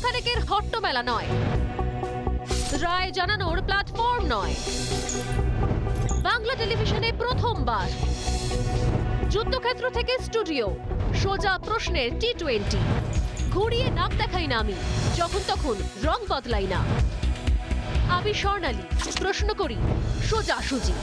খানেকের হট্টমেলা নয়, রায় জানানোর প্ল্যাটফর্ম নয়, বাংলা টেলিভিশনে প্রথমবার যুদ্ধক্ষেত্র থেকে স্টুডিও, সোজা প্রশ্নের T20, ঘুরিয়ে নাম দেখাই না আমি, যখন তখন রং বদলাই না। আমি স্বর্ণালী, প্রশ্ন করি সোজাসুজি।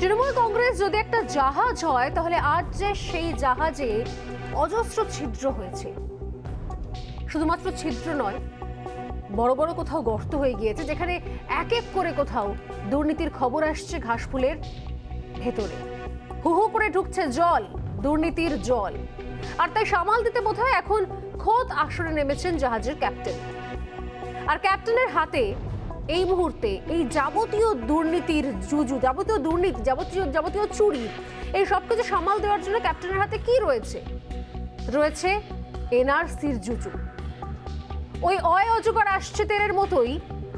তৃণমূল কংগ্রেস যদি একটা জাহাজ হয়, তাহলে আজ যে সেই জাহাজে অজস্র ছিদ্র হয়েছে। শুধুমাত্র ছিদ্র নয়, বড় বড় কোথাও গর্ত হয়ে গিয়েছে, যেখানে এক এক করে কোথাও দুর্নীতির খবর আসছে ঘাসফুলের ভেতরে। হু হু করে ঢুকছে জল, দুর্নীতির জল। আর তাই সামাল দিতে বোধহয় এখন খোদ আসরে নেমেছেন জাহাজের ক্যাপ্টেন। আর ক্যাপ্টেনের হাতে এই মুহূর্তে এই যাবতীয় দুর্নীতির জুজু, যাবতীয় দুর্নীতি, যাবতীয় চুরি, এই সবকিছু সামাল দেওয়ার জন্য ক্যাপ্টেনের হাতে কি রয়েছে? রয়েছে এনআরসির জুজু। ওই অজগর আসছে তেরের মতোই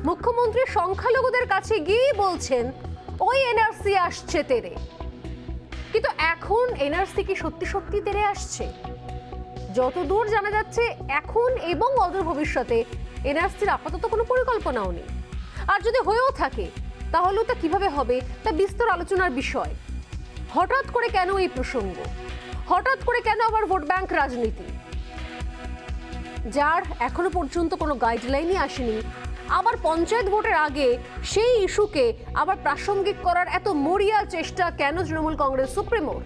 মুখ্যমন্ত্রী সংখ্যালঘুদের কাছে গিয়ে বলছেন ওই এনআরসি আসছে তেরে। কিন্তু এখন এনআরসি কি সত্যি সত্যি তেরে আসছে? যতদূর জানা যাচ্ছে এখন এবং অদূর ভবিষ্যতে এনআরসির আপাতত কোনো পরিকল্পনাও নেই। আর যদি হয়েও থাকে তাহলেও তা কিভাবে হবে তা বিস্তর আলোচনার বিষয়। হঠাৎ করে কেন এই প্রসঙ্গ? হঠাৎ করে কেন আবার ভোট ব্যাংক রাজনীতি, যার এখনো পর্যন্ত কোনো গাইডলাইনই আসেনি? আবার পঞ্চায়েত ভোটের আগে সেই ইস্যুকে আবার প্রাসঙ্গিক করার এত মরিয়া চেষ্টা কেন তৃণমূল কংগ্রেস সুপ্রিমোর?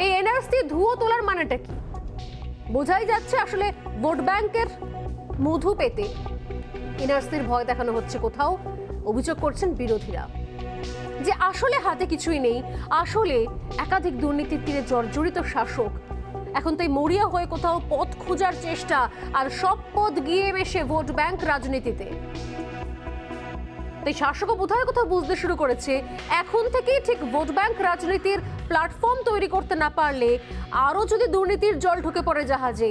এই এনআরসি ধুয়ো তোলার মানেটা কি? বোঝাই যাচ্ছে আসলে ভোট ব্যাংকের মধু পেতে এনআরসির ভয় দেখানো হচ্ছে কোথাও। অভিযোগ করছেন বিরোধীরা যে আসলে হাতে কিছুই নেই, আসলে একাধিক দুর্নীতির তীরে জর্জরিত শাসক। এখন তাই মরিয়া হয়ে কোথাও পথ খোঁজার চেষ্টা, আর সব পথ গিয়ে এসে ভোট ব্যাংক রাজনীতিতে। তাই শাসকও বোধহয় কোথাও বুঝতে শুরু করেছে এখন থেকেই ঠিক ভোট ব্যাংক রাজনীতির প্ল্যাটফর্ম তৈরি করতে না পারলে, আরো যদি দুর্নীতির জল ঢুকে পড়ে জাহাজে,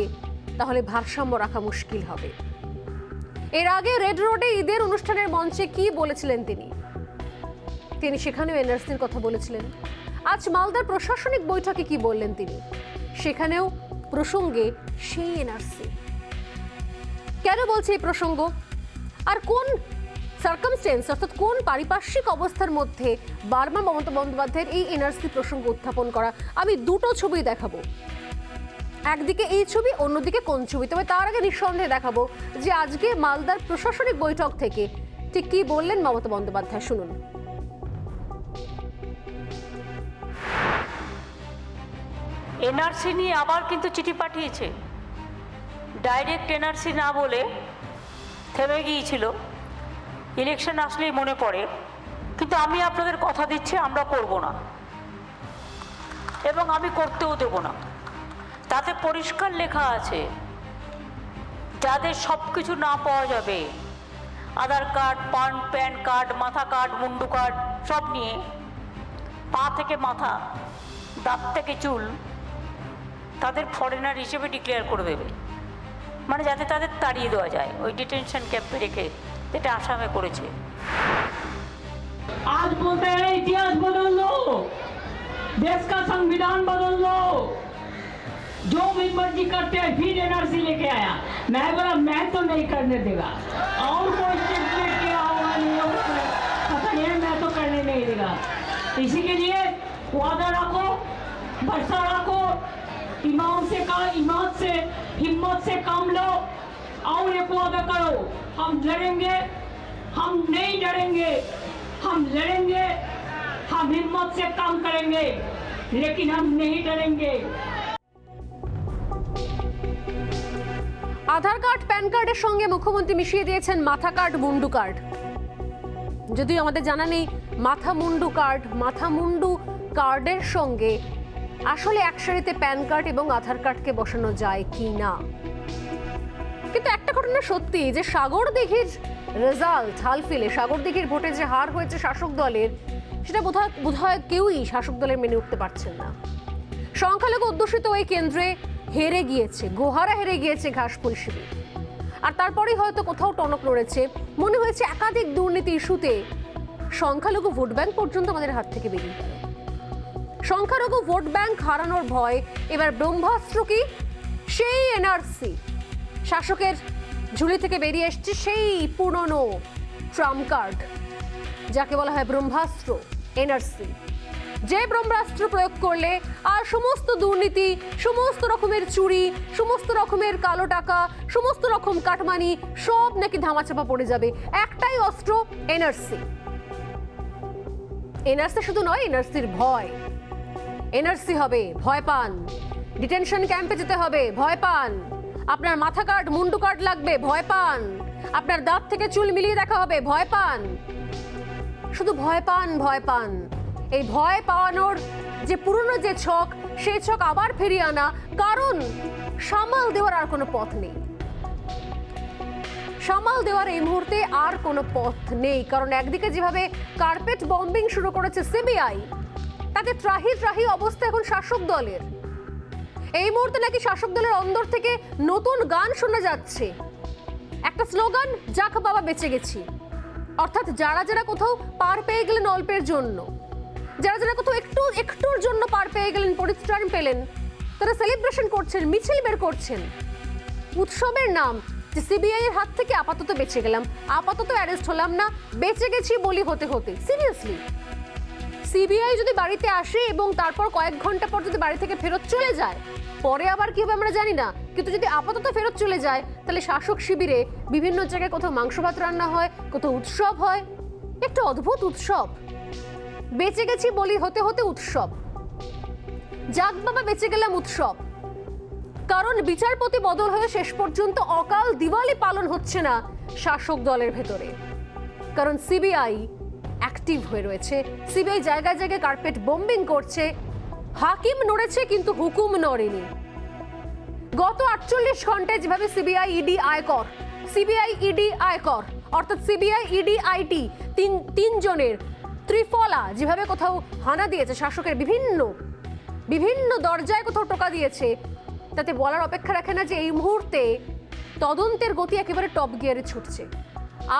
তাহলে ভারসাম্য রাখা মুশকিল হবে। এর আগে রেড রোডে ঈদের অনুষ্ঠানের মঞ্চে কি বলেছিলেন তিনি সেখানেও এনআরসির কথা বলেছিলেন। আজ মালদার প্রশাসনিক বৈঠকে কি বললেন তিনি, সেখানেও প্রসঙ্গে সেই এনআরসি। কেন বলছে এই প্রসঙ্গ, আর কোন সার্কামস্টেন্স অর্থাৎ কোন পারিপার্শ্বিক অবস্থার মধ্যে বারবার মমতা বন্দ্যোপাধ্যায়ের এই এনআরসি প্রসঙ্গ উত্থাপন করা? আমি দুটো ছবি দেখাবো, একদিকে এই ছবি, অন্যদিকে কোন ছবি। তবে তার আগে নিঃসন্দেহে দেখাবো যে আজকে মালদার প্রশাসনিক বৈঠক থেকে ঠিক কি বললেন মমতা বন্দ্যোপাধ্যায়, শুনুন। এনআরসি নিয়ে আবার কিন্তু চিঠি পাঠিয়েছে। ডাইরেক্ট এনআরসি না বলে থেমে গিয়েছিল, ইলেকশন আসলেই মনে পড়ে। কিন্তু আমি আপনাদের কথা দিচ্ছি আমরা করব না, এবং আমি করতেও দেব না। তাতে পরিষ্কার লেখা আছে যাদের সব কিছু না পাওয়া যাবে, আধার কার্ড, প্যান কার্ড, মাথা কার্ড, মুন্ডু কার্ড সব নিয়ে, পা থেকে মাথা, দাঁত থেকে চুল, তাদের ফরেনার হিসেবে ডিক্লেয়ার করে দেবে। মানে যাতে তাদের তাড়িয়ে দেওয়া যায় ওই ডিটেনশন ক্যাম্পে রেখে, যেটা আসামে করেছে। आज बोलते हैं इतिहास बदल लो, देश का संविधान बदल लो, जो भी मर्जी करते हैं। फिर एनआरसी लेके आया, मैं बोला मैं तो नहीं करने देगा, और कोई स्टेटमेंट किया होगा नहीं पता नहीं, मैं तो करने नहीं देगा। इसी के लिए वादा रखो, भरोसा रखो, ईमान से हिम्मत से काम लो, और एक वादा करो, हम लड़ेंगे, हम नहीं डरेंगे, हम लड़ेंगे, हम हिम्मत से काम करेंगे, लेकिन हम नहीं डरेंगे। আধার কার্ড, প্যান কার্ডের সঙ্গে মুখ্যমন্ত্রী মিশিয়ে দিয়েছেন মাথা কার্ড, মুন্ডু কার্ড। যদিও আমাদের জানা নেই মাথা মুন্ডু কার্ডের সঙ্গে আসলে একসারিতে প্যান কার্ড এবং আধার কার্ডকে বসানো যায় কি না। কিন্তু একটা ঘটনা সত্যি, যে সাগরদিঘির রেজাল্ট হালফিলে, সাগরদিঘির ভোটে যে হার হয়েছে শাসক দলের, সেটা বোধহয় কেউই শাসক দলের মেনে উঠতে পারছেন না। সংখ্যালঘু অধ্যুষিত ওই কেন্দ্রে হেরে গিয়েছে, গোহারা হেরে গিয়েছে ঘাসফুল শিবির। আর তারপরেই হয়তো কোথাও টনক নড়েছে, মনে হয়েছে একাধিক দুর্নীতি ইস্যুতে সংখ্যালঘু ভোট ব্যাংক পর্যন্ত আমাদের হাত থেকে বেরিয়ে গেল। সংখ্যালঘু ভোট ব্যাংক হারানোর ভয়। এবার ব্রহ্মাস্ত্র কি? সেই এনআরসি। শাসকের ঝুলি থেকে বেরিয়ে এসছে সেই পুরনো ট্রাম্প কার্ড, যাকে বলা হয় ব্রহ্মাস্ত্র, এনআরসি। যে ব্রহ্মাস্ত্র প্রয়োগ করলে আর সমস্ত দুর্নীতি, সমস্ত রকমের চুরি, সমস্ত রকমের কালো টাকা, সমস্ত রকম কাটমানি সব নাকি ধামাচাপা পড়ে যাবে। একটাই অস্ত্র, এনআরসি। এনআরসি শুধু নয়, এনআরসির ভয়। এনআরসি হবে, ভয় পান। ডিটেনশন ক্যাম্পে যেতে হবে, ভয় পান। আপনার মাথা কাট, মুন্ডু কাট লাগবে, ভয় পান। আপনার দাঁত থেকে চুল মিলিয়ে দেখা হবে, ভয় পান। শুধু ভয় পান, ভয় পান। এই ভয় পাওয়ানোর যে পুরনো যে ছক, সেই ছক আবার ফিরিয়ে আনা, কারণ সামাল দেওয়ার আর কোনো পথ নেই। সামাল দেওয়ার এই মুহূর্তে আর কোনো পথ নেই, কারণ একদিকে যেভাবে কার্পেট বম্বিং শুরু করেছে সিবিআই, তাতে ত্রাহি ত্রাহি অবস্থা এখন শাসক দলের। এই মুহূর্তে নাকি শাসক দলের অন্দর থেকে নতুন গান শোনা যাচ্ছে, একটা স্লোগান, যাক বাবা বেঁচে গেছি। অর্থাৎ যারা যারা কোথাও পার পেয়ে গেলেন অল্পের জন্য, যারা যারা কোথাও একটুর জন্য পার পেয়ে গেলেন, পরিত্রাণ পেলেন, তারা সেলিব্রেশন করছেন, মিছিল বের করছেন উৎসবের নাম, যে সিবিআই এর হাত থেকে আপাতত বেঁচে গেলাম, আপাতত অ্যারেস্ট হলাম না, বেঁচে গেছি বলি হতে হতে। সিরিয়াসলি, সিবিআই যদি বাড়িতে আসে এবং তারপর কয়েক ঘন্টা পর যদি বাড়ি থেকে ফেরত চলে যায়, পরে আবার কি হবে আমরা জানি না, কিন্তু যদি আপাতত ফেরত চলে যায়, তাহলে শাসক শিবিরে বিভিন্ন জায়গায় কোথাও মাংস ভাত রান্না হয়, কোথাও উৎসব হয়। একটা অদ্ভুত উৎসব, বেঁচে গেছি বলি হতে হতে উৎসব, যাক বাবা বেঁচে গেলাম উৎসব। কারণ বিচারপতি বদল হয়ে শেষ পর্যন্ত অকাল দিওয়ালি পালন হচ্ছে না শাসক দলের ভেতরে, কারণ সিবিআই অ্যাক্টিভ হয়ে রয়েছে। সিবিআই জায়গায় জায়গায় কার্পেট বম্বিং করছে। হাকিম নড়েছে কিন্তু হুকুম নড়েনি। গত 48 ঘন্টায় যেভাবে সিবিআই ইডি আয়কর, সিবিআই ইডি আয়কর, অর্থাৎ সিবিআই ইডি আইটি, তিনজনের ত্রিফলা যেভাবে কোথাও হানা দিয়েছে, শাসকের বিভিন্ন দরজায় কোথাও টোকা দিয়েছে, তাতে বলার অপেক্ষা রাখে না যে এই মুহূর্তে তদন্তের গতি একেবারে টপ গিয়ারে ছুটছে।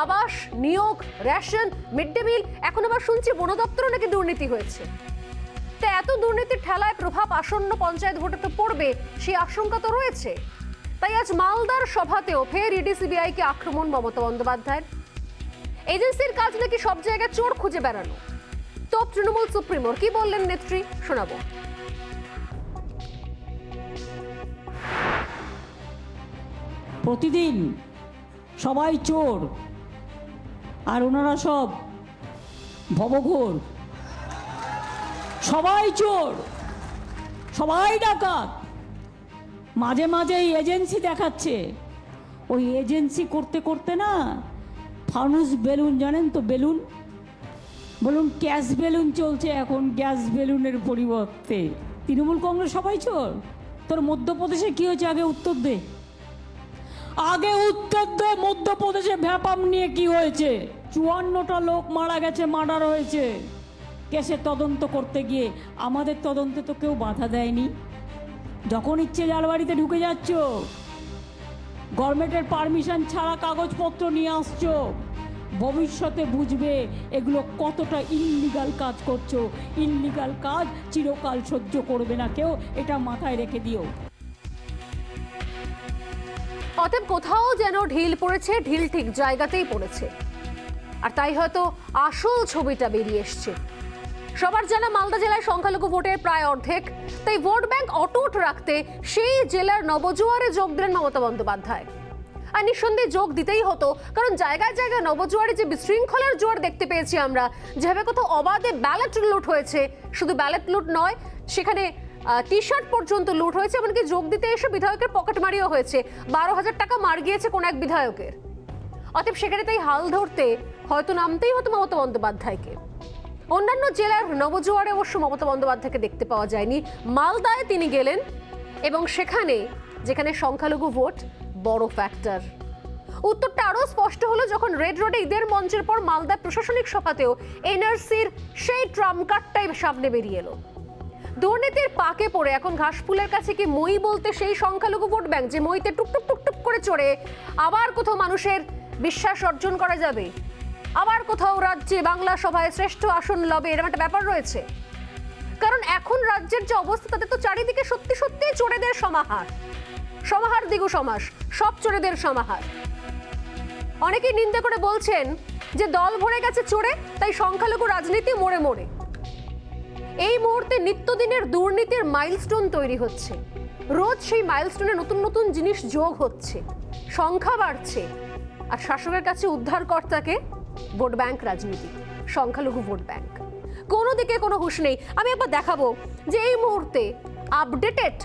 আবাস, নিয়োগ, রেশন, মিড ডে মিল, এখন আবার শুনছি বন দপ্তরও নাকি দুর্নীতি হয়েছে। তা এত দুর্নীতির ঠেলায় প্রভাব আসন্ন পঞ্চায়েত ভোটে তো পড়বে, সেই আশঙ্কা তো রয়েছে। তাই আজ মালদার সভাতেও ফের ইডি সিবিআইকে আক্রমণ মমতা বন্দ্যোপাধ্যায়ের। এজেন্সির কাজ নাকি সব জায়গায় চোর খুঁজে বেড়ানো। তো তৃণমূল সুপ্রিমোর কি বললেন নেত্রী, শোনাবো। প্রতিদিন সবাই চোর, আর ওনারা সব ভবঘোর। সবাই চোর, সবাই ডাকাত। মাঝে মাঝে এজেন্সি দেখাচ্ছে, ওই এজেন্সি করতে করতে না ফানুস বেলুন, জানেন তো বেলুন, বলুন গ্যাস বেলুন চলছে এখন, গ্যাস বেলুনের পরিবর্তে। তৃণমূল কংগ্রেস সবাই চোর। তোর মধ্যপ্রদেশে কি হয়েছে আগে উত্তর দে, আগে উত্তর দে। মধ্যপ্রদেশে ভ্যাপাম নিয়ে কি হয়েছে? 54টা লোক মারা গেছে, মার্ডার হয়েছে। কেসে তদন্ত করতে গিয়ে আমাদের তদন্তে তো কেউ বাধা দেয়নি। যখন ইচ্ছে জালবাড়িতে ঢুকে যাচ্ছ, গভর্নমেন্টের পারমিশন ছাড়া কাগজপত্র নিয়ে আসছো। ভবিষ্যতে বুঝবে এগুলো কতটা ইললিগাল কাজ করছো। ইললিগাল কাজ চিরকাল সহ্য করবে না কেউ, এটা মাথায় রেখে দিও। অতএব কোথাও যেন ঢিল পড়েছে, ঢিল ঠিক জায়গাতেই পড়েছে। আর তাই হয়তো আসল ছবিটা বেরিয়ে এসছে। সবার জানা মালদা জেলায় সংখ্যালঘু ভোটের প্রায় অর্ধেক, তাই ভোট ব্যাংক অটুট রাখতে সেই জেলার নবজোয়ারে যোগ দিলেন মমতা বন্দ্যোপাধ্যায়। আর নিঃসন্দেহে যোগ দিতেই হতো, কারণ জায়গায় জায়গায় নবজোয়ারে যে বিশৃঙ্খলার জোয়ার দেখতে পেয়েছি আমরা, যেভাবে কোথাও অবাধে ব্যালট লুট হয়েছে, শুধু ব্যালট লুট নয়, সেখানে টি শার্ট পর্যন্ত লুট হয়েছে, এমনকি যোগ দিতে এসে বিধায়কের পকেটমারিও হয়েছে। 12,000 টাকা মার গিয়েছে কোন এক বিধায়কের। অতএব সেখানে তাই হাল ধরতে হয়তো নামতেই হতো মমতা বন্দ্যোপাধ্যায়কে। অন্যান্য জেলার নবজোয়ারে অবশ্য মমতা বন্দ্যোপাধ্যায়কে দেখতে পাওয়া যায়নি। মালদায় তিনি গেলেন এবং সেখানে, যেখানে সংখ্যালঘু ভোট বড় ফ্যাক্টর। উত্তরটা আরও স্পষ্ট হলো যখন রেড রোডে ঈদের মঞ্চের পর মালদায় প্রশাসনিক সভাতেও এনআরসির সেই ট্রাম্প কার্ডটাই সামনে বেরিয়ে এলো। দুর্নীতির পাকে পড়ে এখন ঘাসফুলের কাছে কি মই বলতে সেই সংখ্যালঘু ভোট ব্যাংক, যে মইতে টুকটুক টুকটুক করে চড়ে আবার কোথাও মানুষের বিশ্বাস অর্জন করা যাবে, আবার কোথাও রাজ্যে বাংলা সভায় শ্রেষ্ঠ আসন লবে, এরকম একটা ব্যাপার রয়েছে। কারণ এখন রাজ্যের যে অবস্থা তাতে তো চারিদিকে সত্যি সত্যি চোরেদের সমাহার, সমাহার দিগু সমাস, সব চোরেদের সমাহার। অনেকেই নিন্দা করে বলছেন যে দল ভরে গেছে চোরে, তাই সংখ্যালঘু রাজনীতি মোড়ে মোড়ে। এই মুহূর্তে নিত্যদিনের দুর্নীতির মাইলস্টোন তৈরি হচ্ছে, রোজ সেই মাইলস্টোনে নতুন নতুন জিনিস যোগ হচ্ছে, সংখ্যা বাড়ছে, আর শাসকের কাছে উদ্ধারকর্তাকে ভোট ব্যাংক রাজনীতি, সংখ্যালঘু ভোট ব্যাংক। কোনো দিকে কোনো হুঁশ নেই। আমি একবার দেখাবো যে এই মুহূর্তে আপডেটেড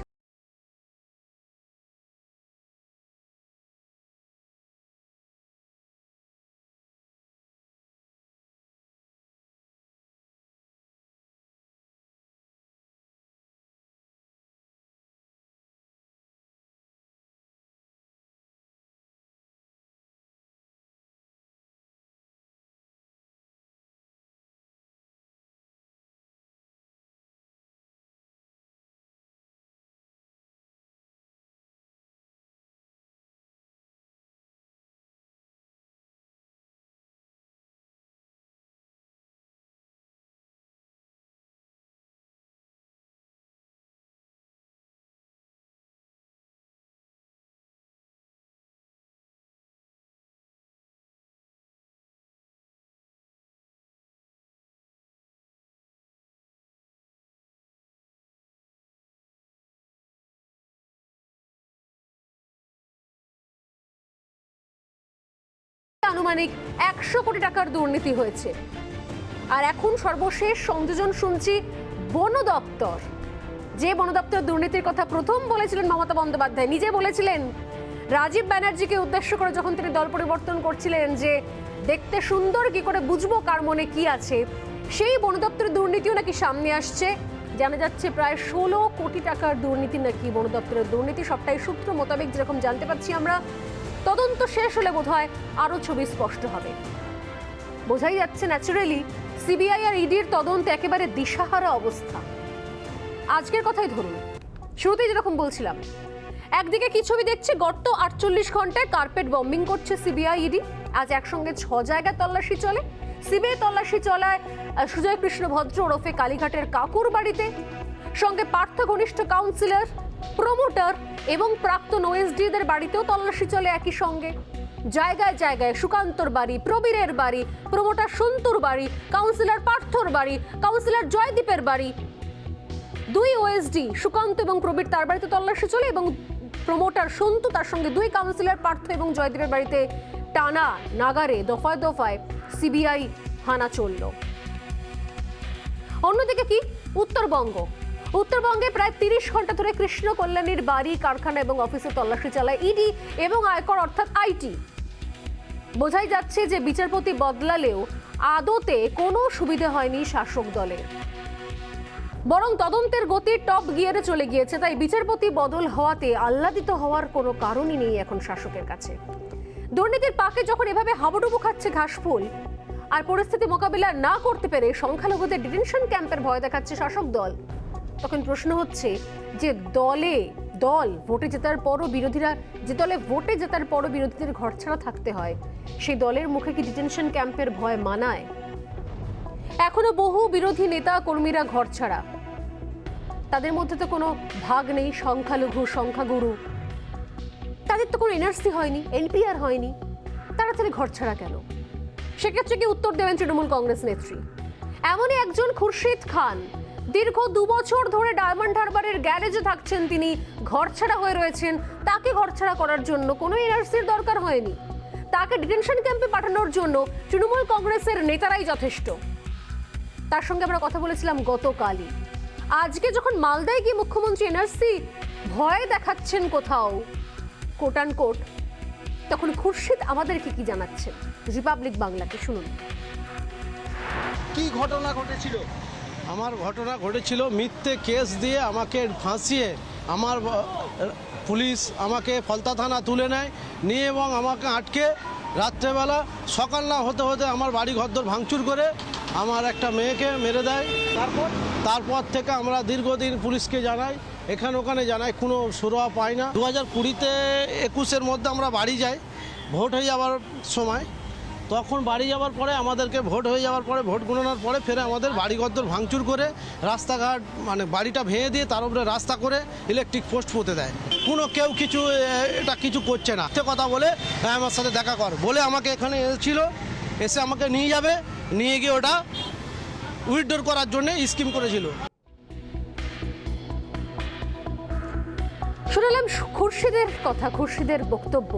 আনুমানিক 100 কোটি টাকার দুর্নীতি হয়েছে। আর এখন সর্বশেষ সংযোজন শুনছি বন দপ্তর, যে বন দপ্তর দুর্নীতির কথা প্রথম বলেছিলেন মমতা বন্দ্যোপাধ্যায়, নিজে বলেছিলেন রাজীব ব্যানার্জিকে উদ্দেশ্য করে যখন তিনি দল পরিবর্তন করছিলেন যে দেখতে সুন্দর, কি করে বুঝবো কার মনে কি আছে, সেই বন দপ্তরের দুর্নীতিও নাকি সামনে আসছে। জানা যাচ্ছে প্রায় 16 কোটি টাকার দুর্নীতি নাকি বন দপ্তরের দুর্নীতি। সবটাই সূত্র মোতাবেক যেরকম জানতে পারছি আমরা। তদন্ত শেষ হলে বোধহয় আরো ছবি স্পষ্ট হবে। বোঝাই যাচ্ছে ন্যাচারালি সিবিআই আর ইডির তদন্ত একেবারে দিশাহারা অবস্থা। আজকের কথাই ধরুন, শুরুতেই যেরকম বলছিলাম, একদিকে কি ছবি দেখছি, গত 48 ঘন্টায় কার্পেট বম্বিং করছে সিবিআই ইডি। আজ একসঙ্গে 6 জায়গায় তল্লাশি চলে। সিবিআই তল্লাশি চলায় সুজয় কৃষ্ণ ভদ্র ওরফে কালীঘাটের কাকুর বাড়িতে, সঙ্গে পার্থ ঘনিষ্ঠ কাউন্সিলর, প্রমোটার এবং প্রাক্তন ওএসডিদের বাড়িতেও তল্লাশি চলে একই সঙ্গে। জায়গায় জায়গায় সুকান্তর বাড়ি, প্রবীরের বাড়ি, প্রমোটার সন্তুর বাড়ি, কাউন্সিলর পার্থর বাড়ি, কাউন্সিলর জয়দীপের বাড়ি, 2 ওএসডি সুকান্ত এবং প্রবীর তার বাড়িতে তল্লাশি চলে, এবং প্রমোটার সন্তু তার সঙ্গে 2 কাউন্সিলর পার্থ এবং জয়দীপের বাড়িতে টানা নাগারে দফায় দফায় সিবিআই হানা চলল। অন্যদিকে কি উত্তরবঙ্গে প্রায় 30 ঘন্টা ধরে কৃষ্ণ কল্যাণীর বাড়ি, কারখানা এবং অফিসে তল্লাশি চালায় ইডি এবং আয়কর অর্থাৎ আইটি। বোঝাই যাচ্ছে যে বিচারপতি বদলালেও আদতে কোনো সুবিধা হয়নি শাসক দলের, বরং তদন্তের গতি টপ গিয়ারে চলে গিয়েছে। তাই বিচারপতি বদল হওয়াতে আহ্লাদিত হওয়ার কোনো কারণই নেই এখন শাসকের কাছে। দুর্নীতির পাকে যখন এভাবে হাবুডুবু খাচ্ছে ঘাসফুল, আর পরিস্থিতি মোকাবিলা না করতে পেরে সংখ্যালঘুদের ডিটেনশন ক্যাম্পের ভয় দেখাচ্ছে শাসক দল, তখন প্রশ্ন হচ্ছে যে দল ভোটে জেতার পরও বিরোধীরা, যে দলে ভোটে জেতার পরও বিরোধীদের ঘরছাড়া থাকতে হয়, সেই দলের মুখে কি ডিটেনশন ক্যাম্পের ভয় মানায়? এখনো বহু বিরোধী নেতা কর্মীরা ঘরছাড়া, তাদের মধ্যে তো কোনো ভাগ নেই সংখ্যালঘু সংখ্যাগুরু, তাদের তো কোনো এনআরসি হয়নি, এনপিআর হয়নি, তারা তাহলে ঘরছাড়া কেন? সেক্ষেত্রে কি উত্তর দেবেন তৃণমূল কংগ্রেস নেত্রী? এমনই একজন খুরশিদ খান, দীর্ঘ 2 বছর ধরে ডায়মন্ড হারবারের গ্যারেজে থাকছেন, তিনি ঘরছাড়া হয়ে রয়েছেন। তাকে ঘরছাড়া করার জন্য কোনো এনআরসির দরকার হয়নি, তাকে ডিটেনশন ক্যাম্পে পাঠানোর জন্য তৃণমূল কংগ্রেসের নেতারাই যথেষ্ট। তার সঙ্গে আমরা কথা বলেছিলাম গতকালই। আজকে যখন মালদায় গিয়ে মুখ্যমন্ত্রী এনআরসি ভয় দেখাচ্ছেন কোথাও কোট অ্যান্ড কোট, তখন খুরশিদ আমাদেরকে কি জানাচ্ছেন রিপাবলিক বাংলাকে শুনুন। কি ঘটনা ঘটেছিল? আমার ঘটনা ঘটেছিল মিথ্যে কেস দিয়ে আমাকে ফাঁসিয়ে আমার পুলিশ আমাকে ফলতা থানা তুলে নিয়ে এবং আমাকে আটকে রাত্রেবেলা সকাল না হতে হতে আমার বাড়ি ঘরদোর ভাঙচুর করে আমার একটা মেয়েকে মেরে দেয়। তারপর থেকে আমরা দীর্ঘদিন পুলিশকে জানাই, এখানে ওখানে জানাই, কোনো সুরাহা পাই না। 2020-তে 21-এর মধ্যে আমরা বাড়ি যাই ভোট হয়ে যাওয়ার সময়। তখন বাড়ি যাওয়ার পরে আমাদেরকে ভোট হয়ে যাওয়ার পরে ভোট গণনার পরে ফেরে আমাদের বাড়িঘর ভাঙচুর করে রাস্তাঘাট মানে বাড়িটা ভেঙে দিয়ে তার উপরে রাস্তা করে ইলেকট্রিক পোস্ট পুঁতে দেয়। কেউ কিছু এটা কিছু করছে না। সে কথা বলে আমার সাথে দেখা কর বলে আমাকে এখানে এসেছিল, এসে আমাকে নিয়ে যাবে, নিয়ে গিয়ে ওটা উইথড্র করার জন্য স্কিম করেছিল। শুনলাম খুরশিদের কথা, খুরশিদের বক্তব্য।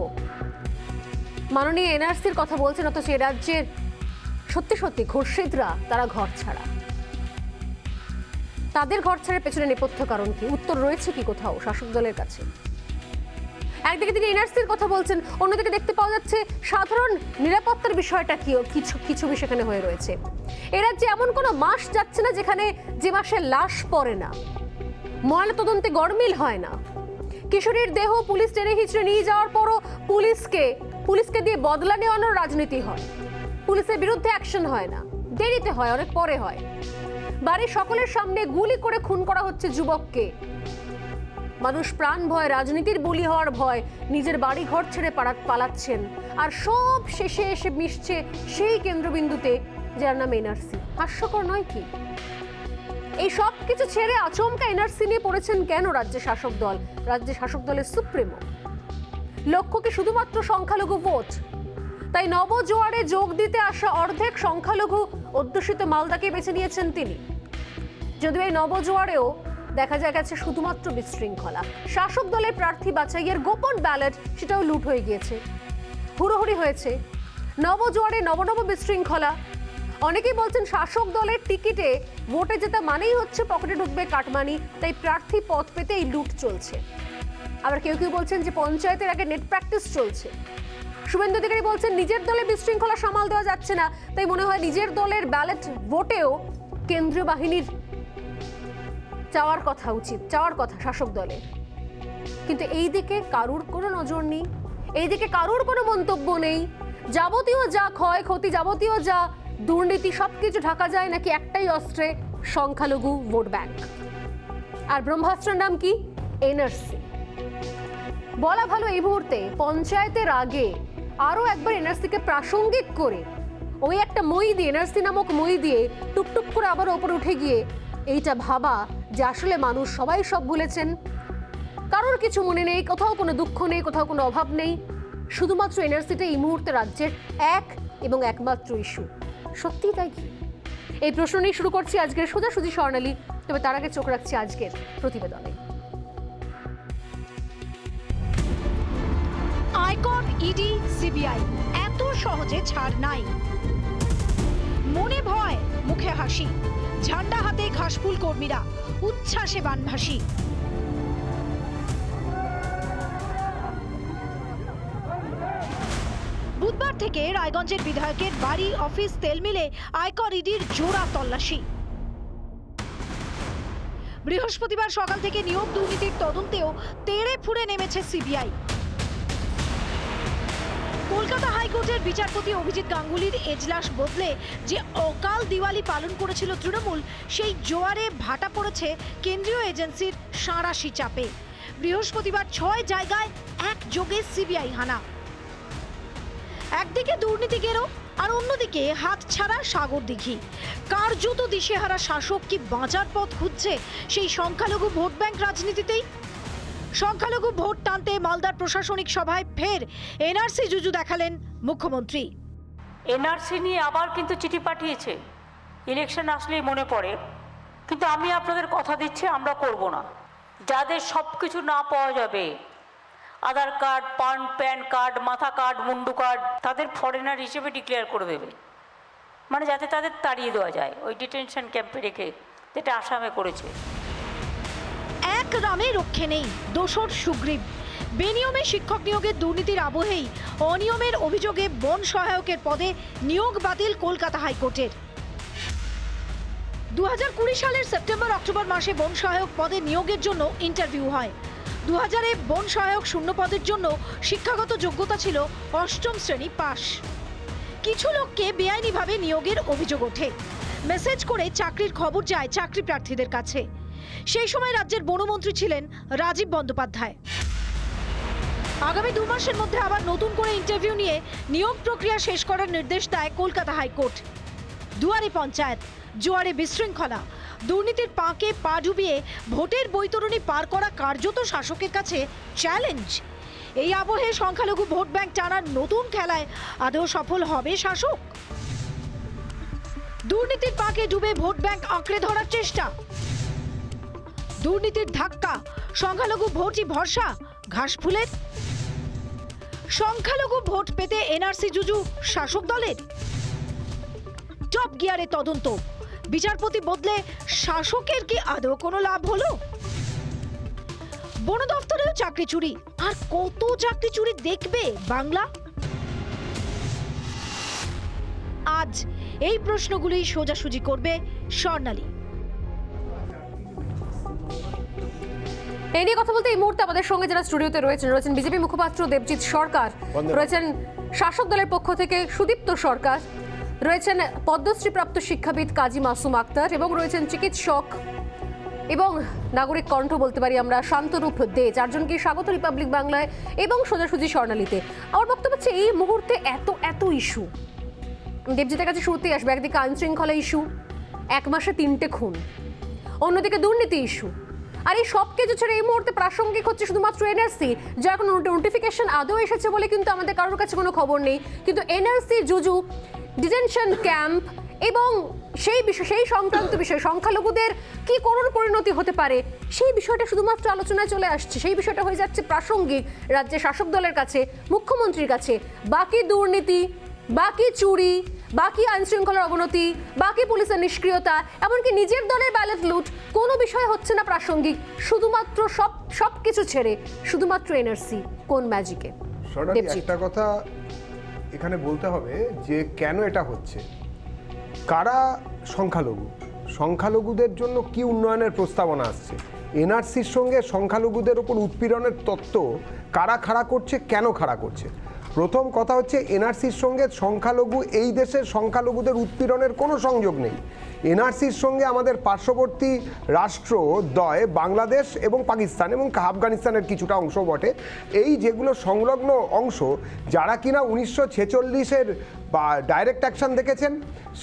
মাননীয় এনআরসির কথা বলছেন, অথচ এ রাজ্যের সত্যি সত্যি খুরশিদরা তারা ঘর ছাড়া। তাদের ঘর ছাড়ার পেছনে নেপথ্য কারণ কি? উত্তর রয়েছে কি কোথাও শাসক দলের কাছে? একদিকে তিনি এনআরসির কথা বলছেন, অন্যদিকে দেখতে পাওয়া যাচ্ছে সাধারণ নিরাপত্তার বিষয়টা কি কিছু সেখানে হয়ে রয়েছে। এ রাজ্যে এমন কোনো মাস যাচ্ছে না যেখানে যে মাসে লাশ পড়ে না, ময়না তদন্তে গড়মিল হয় না। কিশোরীর দেহ পুলিশ টেনে হিচড়ে নিয়ে যাওয়ার পরও পুলিশকে দিয়ে বদলা নেওয়ানোর রাজনীতি হয়। পুলিশের বিরুদ্ধে অ্যাকশন হয় না, দেরিতে হয়, অনেক পরে হয়। বাড়ির সকলের সামনে গুলি করে খুন করা হচ্ছে যুবককে। মানুষ প্রাণ ভয়, রাজনীতির বলি হওয়ার ভয় নিজের বাড়ি ঘর ছেড়ে পালাচ্ছেন, আর সব শেষে এসে মিশছে সেই কেন্দ্রবিন্দুতে যার নাম এনআরসি। হাস্যকর নয় কি? এই সব কিছু ছেড়ে আচমকা এনআরসি নিয়ে পড়েছেন কেন রাজ্যের শাসক দল, রাজ্যের শাসক দলের সুপ্রিমো? লক্ষ্য কি শুধুমাত্র সংখ্যালঘু ভোট? তাই নবজোয়ারে যোগ দিতে আসা অর্ধেক সংখ্যালঘু অধ্যুষিত মালদাকে বেছে নিয়েছেন তিনি। যদিও এই নবজোয়ারেও দেখা গেছে শুধুমাত্র বিশৃঙ্খলা। শাসক দলের প্রার্থী বাছাইয়ের গোপন ব্যালট সেটাও লুট হয়ে গিয়েছে, হুড়োহুড়ি হয়েছে। নবজোয়ারে নব বিশৃঙ্খলা। অনেকেই বলছেন শাসক দলের টিকিটে ভোটে জেতা মানেই হচ্ছে পকেটে ঢুকবে কাটমানি, তাই প্রার্থী পদ পেতে এই লুট চলছে। আবার কেউ বলছেন যে পঞ্চায়েতের আগে নেট প্র্যাকটিস চলছে। শুভেন্দু অধিকারী বলছেন নিজের দলে বিশৃঙ্খলা সামাল দেওয়া যাচ্ছে না, তাই মনে হয় নিজের দলের ব্যালট ভোটেও কেন্দ্রীয় বাহিনীর চাওয়ার কথা শাসক দলের। কিন্তু এই দিকে কারুর কোনো নজর নেই, এই দিকে কারুর কোনো মন্তব্য নেই। যাবতীয় যা ক্ষয়ক্ষতি, যাবতীয় যা দুর্নীতি সবকিছু ঢাকা যায় নাকি একটাই অস্ত্রে, সংখ্যালঘু ভোট ব্যাংক। আর ব্রহ্মাস্ত্রের নাম কি? এনআরসি। বলা ভালো এই মুহূর্তে পঞ্চায়েতের আগে আরো একবার এনআরসিকে প্রাসঙ্গিক করে ওই একটা মই দিয়ে, এনআরসি নামক মই দিয়ে টুকটুক করে আবার ওপরে উঠে গিয়ে এইটা ভাবা যে আসলে মানুষ সবাই সব ভুলেছেন, কারোর কিছু মনে নেই, কোথাও কোনো দুঃখ নেই, কোথাও কোনো অভাব নেই। শুধুমাত্র এনআরসিটা এই মুহূর্তে রাজ্যের এক এবং একমাত্র ইস্যু। সত্যি তাই কি? এই প্রশ্ন নিয়ে শুরু করছি আজকের সোজাসুজি স্বর্ণালী। তবে তার আগে চোখ রাখছি আজকের প্রতিবেদনে। আয়কর, ইডি, সিবিআই এত সহজে ছাড় নাই। মনে ভয়, মুখে হাসি, ঝান্ডা হাতে ঘাসফুল কর্মীরা উচ্ছ্বাসে বানভাসী। বুধবার থেকে রায়গঞ্জের বিধায়কের বাড়ি, অফিস, তেল মিলে আয়কর, ইডির জোড়া তল্লাশি। বৃহস্পতিবার সকাল থেকে নিয়োগ দুর্নীতির তদন্তেও তেড়ে ফুঁড়ে নেমেছে সিবিআই। কলকাতা হাইকোর্টের বিচারপতি অভিজিৎ গাঙ্গুলির এজলাস বদলে যে অকাল দিওয়ালি পালন করেছিল তৃণমূল, সেই জোয়ারে ভাটা পড়েছে কেন্দ্রীয় এজেন্সির সাঁড়াশি চাপে। বৃহস্পতিবার 6 জায়গায় একযোগে সিবিআই হানা। একদিকে দুর্নীতি গেরো, আর অন্যদিকে হাতছাড়া সাগর দিঘি। কার্যত দিশেহারা শাসক কি বাঁচার পথ খুঁজছে সেই সংখ্যালঘু ভোট ব্যাংক রাজনীতিতেই? সংখ্যালঘু ভোট টানতে মালদার প্রশাসনিক সভায় ফের এনআরসি জুজু দেখালেন মুখ্যমন্ত্রী। এনআরসি নিয়ে আবার কিন্তু চিঠি পাঠিয়েছে, ইলেকশন আসলেই মনে পড়ে। কিন্তু আমি আপনাদের কথা দিচ্ছি, আমরা করব না। যাদের সব কিছু না পাওয়া যাবে, আধার কার্ড, প্যান কার্ড, মাথা কার্ড, মুন্ডু কার্ড, তাদের ফরেনার হিসেবে ডিক্লেয়ার করে দেবে, মানে যাতে তাদের তাড়িয়ে দেওয়া যায় ওই ডিটেনশন ক্যাম্পে রেখে, যেটা আসামে করেছে। এক রামে রক্ষে নেই, দোসর সুগ্রীব। বেনিয়মে শিক্ষক নিয়োগের দুর্নীতির আবহেই অনিয়মের অভিযোগে বন সহায়কের পদে নিয়োগ বাতিল কলকাতা হাইকোর্টের। 2020 সালের সেপ্টেম্বর অক্টোবর মাসে বন সহায়ক পদে নিয়োগের জন্য ইন্টারভিউ হয়। 2000-এ বন সহায়ক শূন্য পদের জন্য শিক্ষাগত যোগ্যতা ছিল 8ম শ্রেণী পাস। কিছু লোককে বেআইনিভাবে নিয়োগের অভিযোগ ওঠে। মেসেজ করে চাকরির খবর যায় চাকরি প্রার্থীদের কাছে। সেই সময় রাজ্যের বনমন্ত্রী ছিলেন রাজীব বন্দ্যোপাধ্যায়। আগামী 2 মাসের মধ্যে আবার নতুন করে ইন্টারভিউ নিয়ে নিয়োগ প্রক্রিয়া শেষ করার নির্দেশ দেয় কলকাতা হাইকোর্ট। দুয়ারে পঞ্চায়েত, জোয়ারে বিশৃঙ্খলা, দুর্নীতির পাঁকে পা ডুবিয়ে ভোটের বৈতরণী পার করা কার্যত শাসকের কাছে চ্যালেঞ্জ। এই আবহে সংখ্যালঘু ভোট ব্যাংক টানার নতুন খেলায় আদৌ সফল হবে শাসক? দুর্নীতির পাঁকে ডুবে ভোট ব্যাংক আঁকড়ে ধরার চেষ্টা, দুর্নীতির ধাক্কা, সংখ্যালঘু ভোটই ভরসা ঘাসফুলের। সংখ্যালঘু ভোট পেতে এনআরসি জুজু শাসক দলের। টপ গিয়ারে তদন্ত, বিচারপতি বদলে শাসকের কি আদৌ কোনো লাভ হলো? বন দপ্তরেও চাকরি চুরি, আর কত চাকরি চুরি দেখবে বাংলা? আজ এই প্রশ্নগুলি সোজাসুজি করবে স্বর্ণালী। এই নিয়ে কথা বলতে এই মুহূর্তে আমাদের সঙ্গে যারা স্টুডিওতে রয়েছেন বিজেপি মুখপাত্র দেবজিৎ সরকার, রয়েছেন শাসক দলের পক্ষ থেকে সুদীপ্ত সরকার, রয়েছেন পদ্মশ্রীপ্রাপ্ত শিক্ষাবিদ কাজী মাসুম আক্তার এবং রয়েছেন চিকিৎসক এবং নাগরিক কণ্ঠ বলতে পারি আমরা শান্তরূপ দে। চারজনকে স্বাগত রিপাবলিক বাংলায় এবং সোজাসুজি স্বর্ণালীতে। আমার বক্তব্য হচ্ছে এই মুহূর্তে এত ইস্যু, দেবজিতের কাছে শুরুতেই আসবে। একদিকে আইন শৃঙ্খলা ইস্যু, 1 মাসে 3টে খুন, অন্যদিকে দুর্নীতি ইস্যু, আর এই সব কিছু ছেড়ে এই মুহূর্তে প্রাসঙ্গিক হচ্ছে শুধুমাত্র এনআরসি, যার কোনো নোটিফিকেশন আদৌ এসেছে বলে কিন্তু আমাদের কারোর কাছে কোনো খবর নেই। কিন্তু এনআরসি জুজু, ডিটেনশন ক্যাম্প এবং সেই সংক্রান্ত বিষয়, সংখ্যালঘুদের কি করুণ পরিণতি হতে পারে, সেই বিষয়টা শুধুমাত্র আলোচনায় চলে আসছে। সেই বিষয়টা হয়ে যাচ্ছে প্রাসঙ্গিক রাজ্যের শাসক দলের কাছে, মুখ্যমন্ত্রীর কাছে। বাকি দুর্নীতি, বাকি চুরি, বাকি আইন শৃঙ্খলার অবনতি, বাকি পুলিশের নিষ্ক্রিয়তা, এমনকি নিজের দলের ব্যালট লুট, কোনো বিষয় হচ্ছে না প্রাসঙ্গিক। শুধুমাত্র সব কিছু ছেড়ে শুধুমাত্র এনআরসি। কোন ম্যাজিকে? একটা কথা এখানে বলতে হবে যে কেন এটা হচ্ছে, কারা সংখ্যালঘুদের জন্য কি উন্নয়নের প্রস্তাবনা আসছে, এনআরসির সঙ্গে সংখ্যালঘুদের উপর উৎপীড়নের তত্ত্ব কারা খাড়া করছে, কেন খাড়া করছে। প্রথম কথা হচ্ছে এনআরসির সঙ্গে সংখ্যালঘু, এই দেশের সংখ্যালঘুদের উৎপীড়নের কোনো সংযোগ নেই। এনআরসির সঙ্গে আমাদের পার্শ্ববর্তী রাষ্ট্র দ্বয় বাংলাদেশ এবং পাকিস্তান এবং আফগানিস্তানের কিছুটা অংশ বটে, এই যেগুলো সংলগ্ন অংশ, যারা কিনা 1946-এর বা ডাইরেক্ট অ্যাকশন দেখেছেন,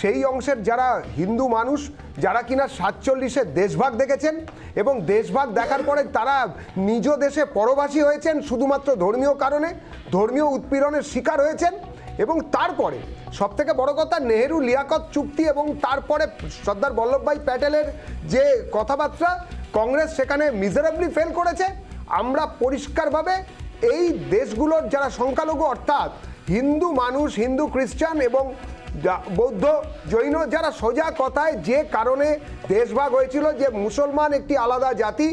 সেই অংশের যারা হিন্দু মানুষ, যারা কিনা 47-এর দেশভাগ দেখেছেন এবং দেশভাগ দেখার পরে তারা নিজ দেশে পরবাসী হয়েছেন শুধুমাত্র ধর্মীয় কারণে, ধর্মীয় উৎপীড়নের শিকার হয়েছেন। এবং তারপরে সবথেকে বড় কথা, নেহেরু লিয়াকত চুক্তি এবং তারপরে সর্দার বল্লভভাই প্যাটেলের যে কথাবার্তা, কংগ্রেস সেখানে মিজারেবলি ফেল করেছে। আমরা পরিষ্কারভাবে এই দেশগুলোর যারা সংখ্যালঘু, অর্থাৎ হিন্দু মানুষ, হিন্দু, খ্রিস্টান এবং বৌদ্ধ, জৈন, যারা সোজা কথায় যে কারণে দেশভাগ হয়েছিল, যে মুসলমান একটি আলাদা জাতি,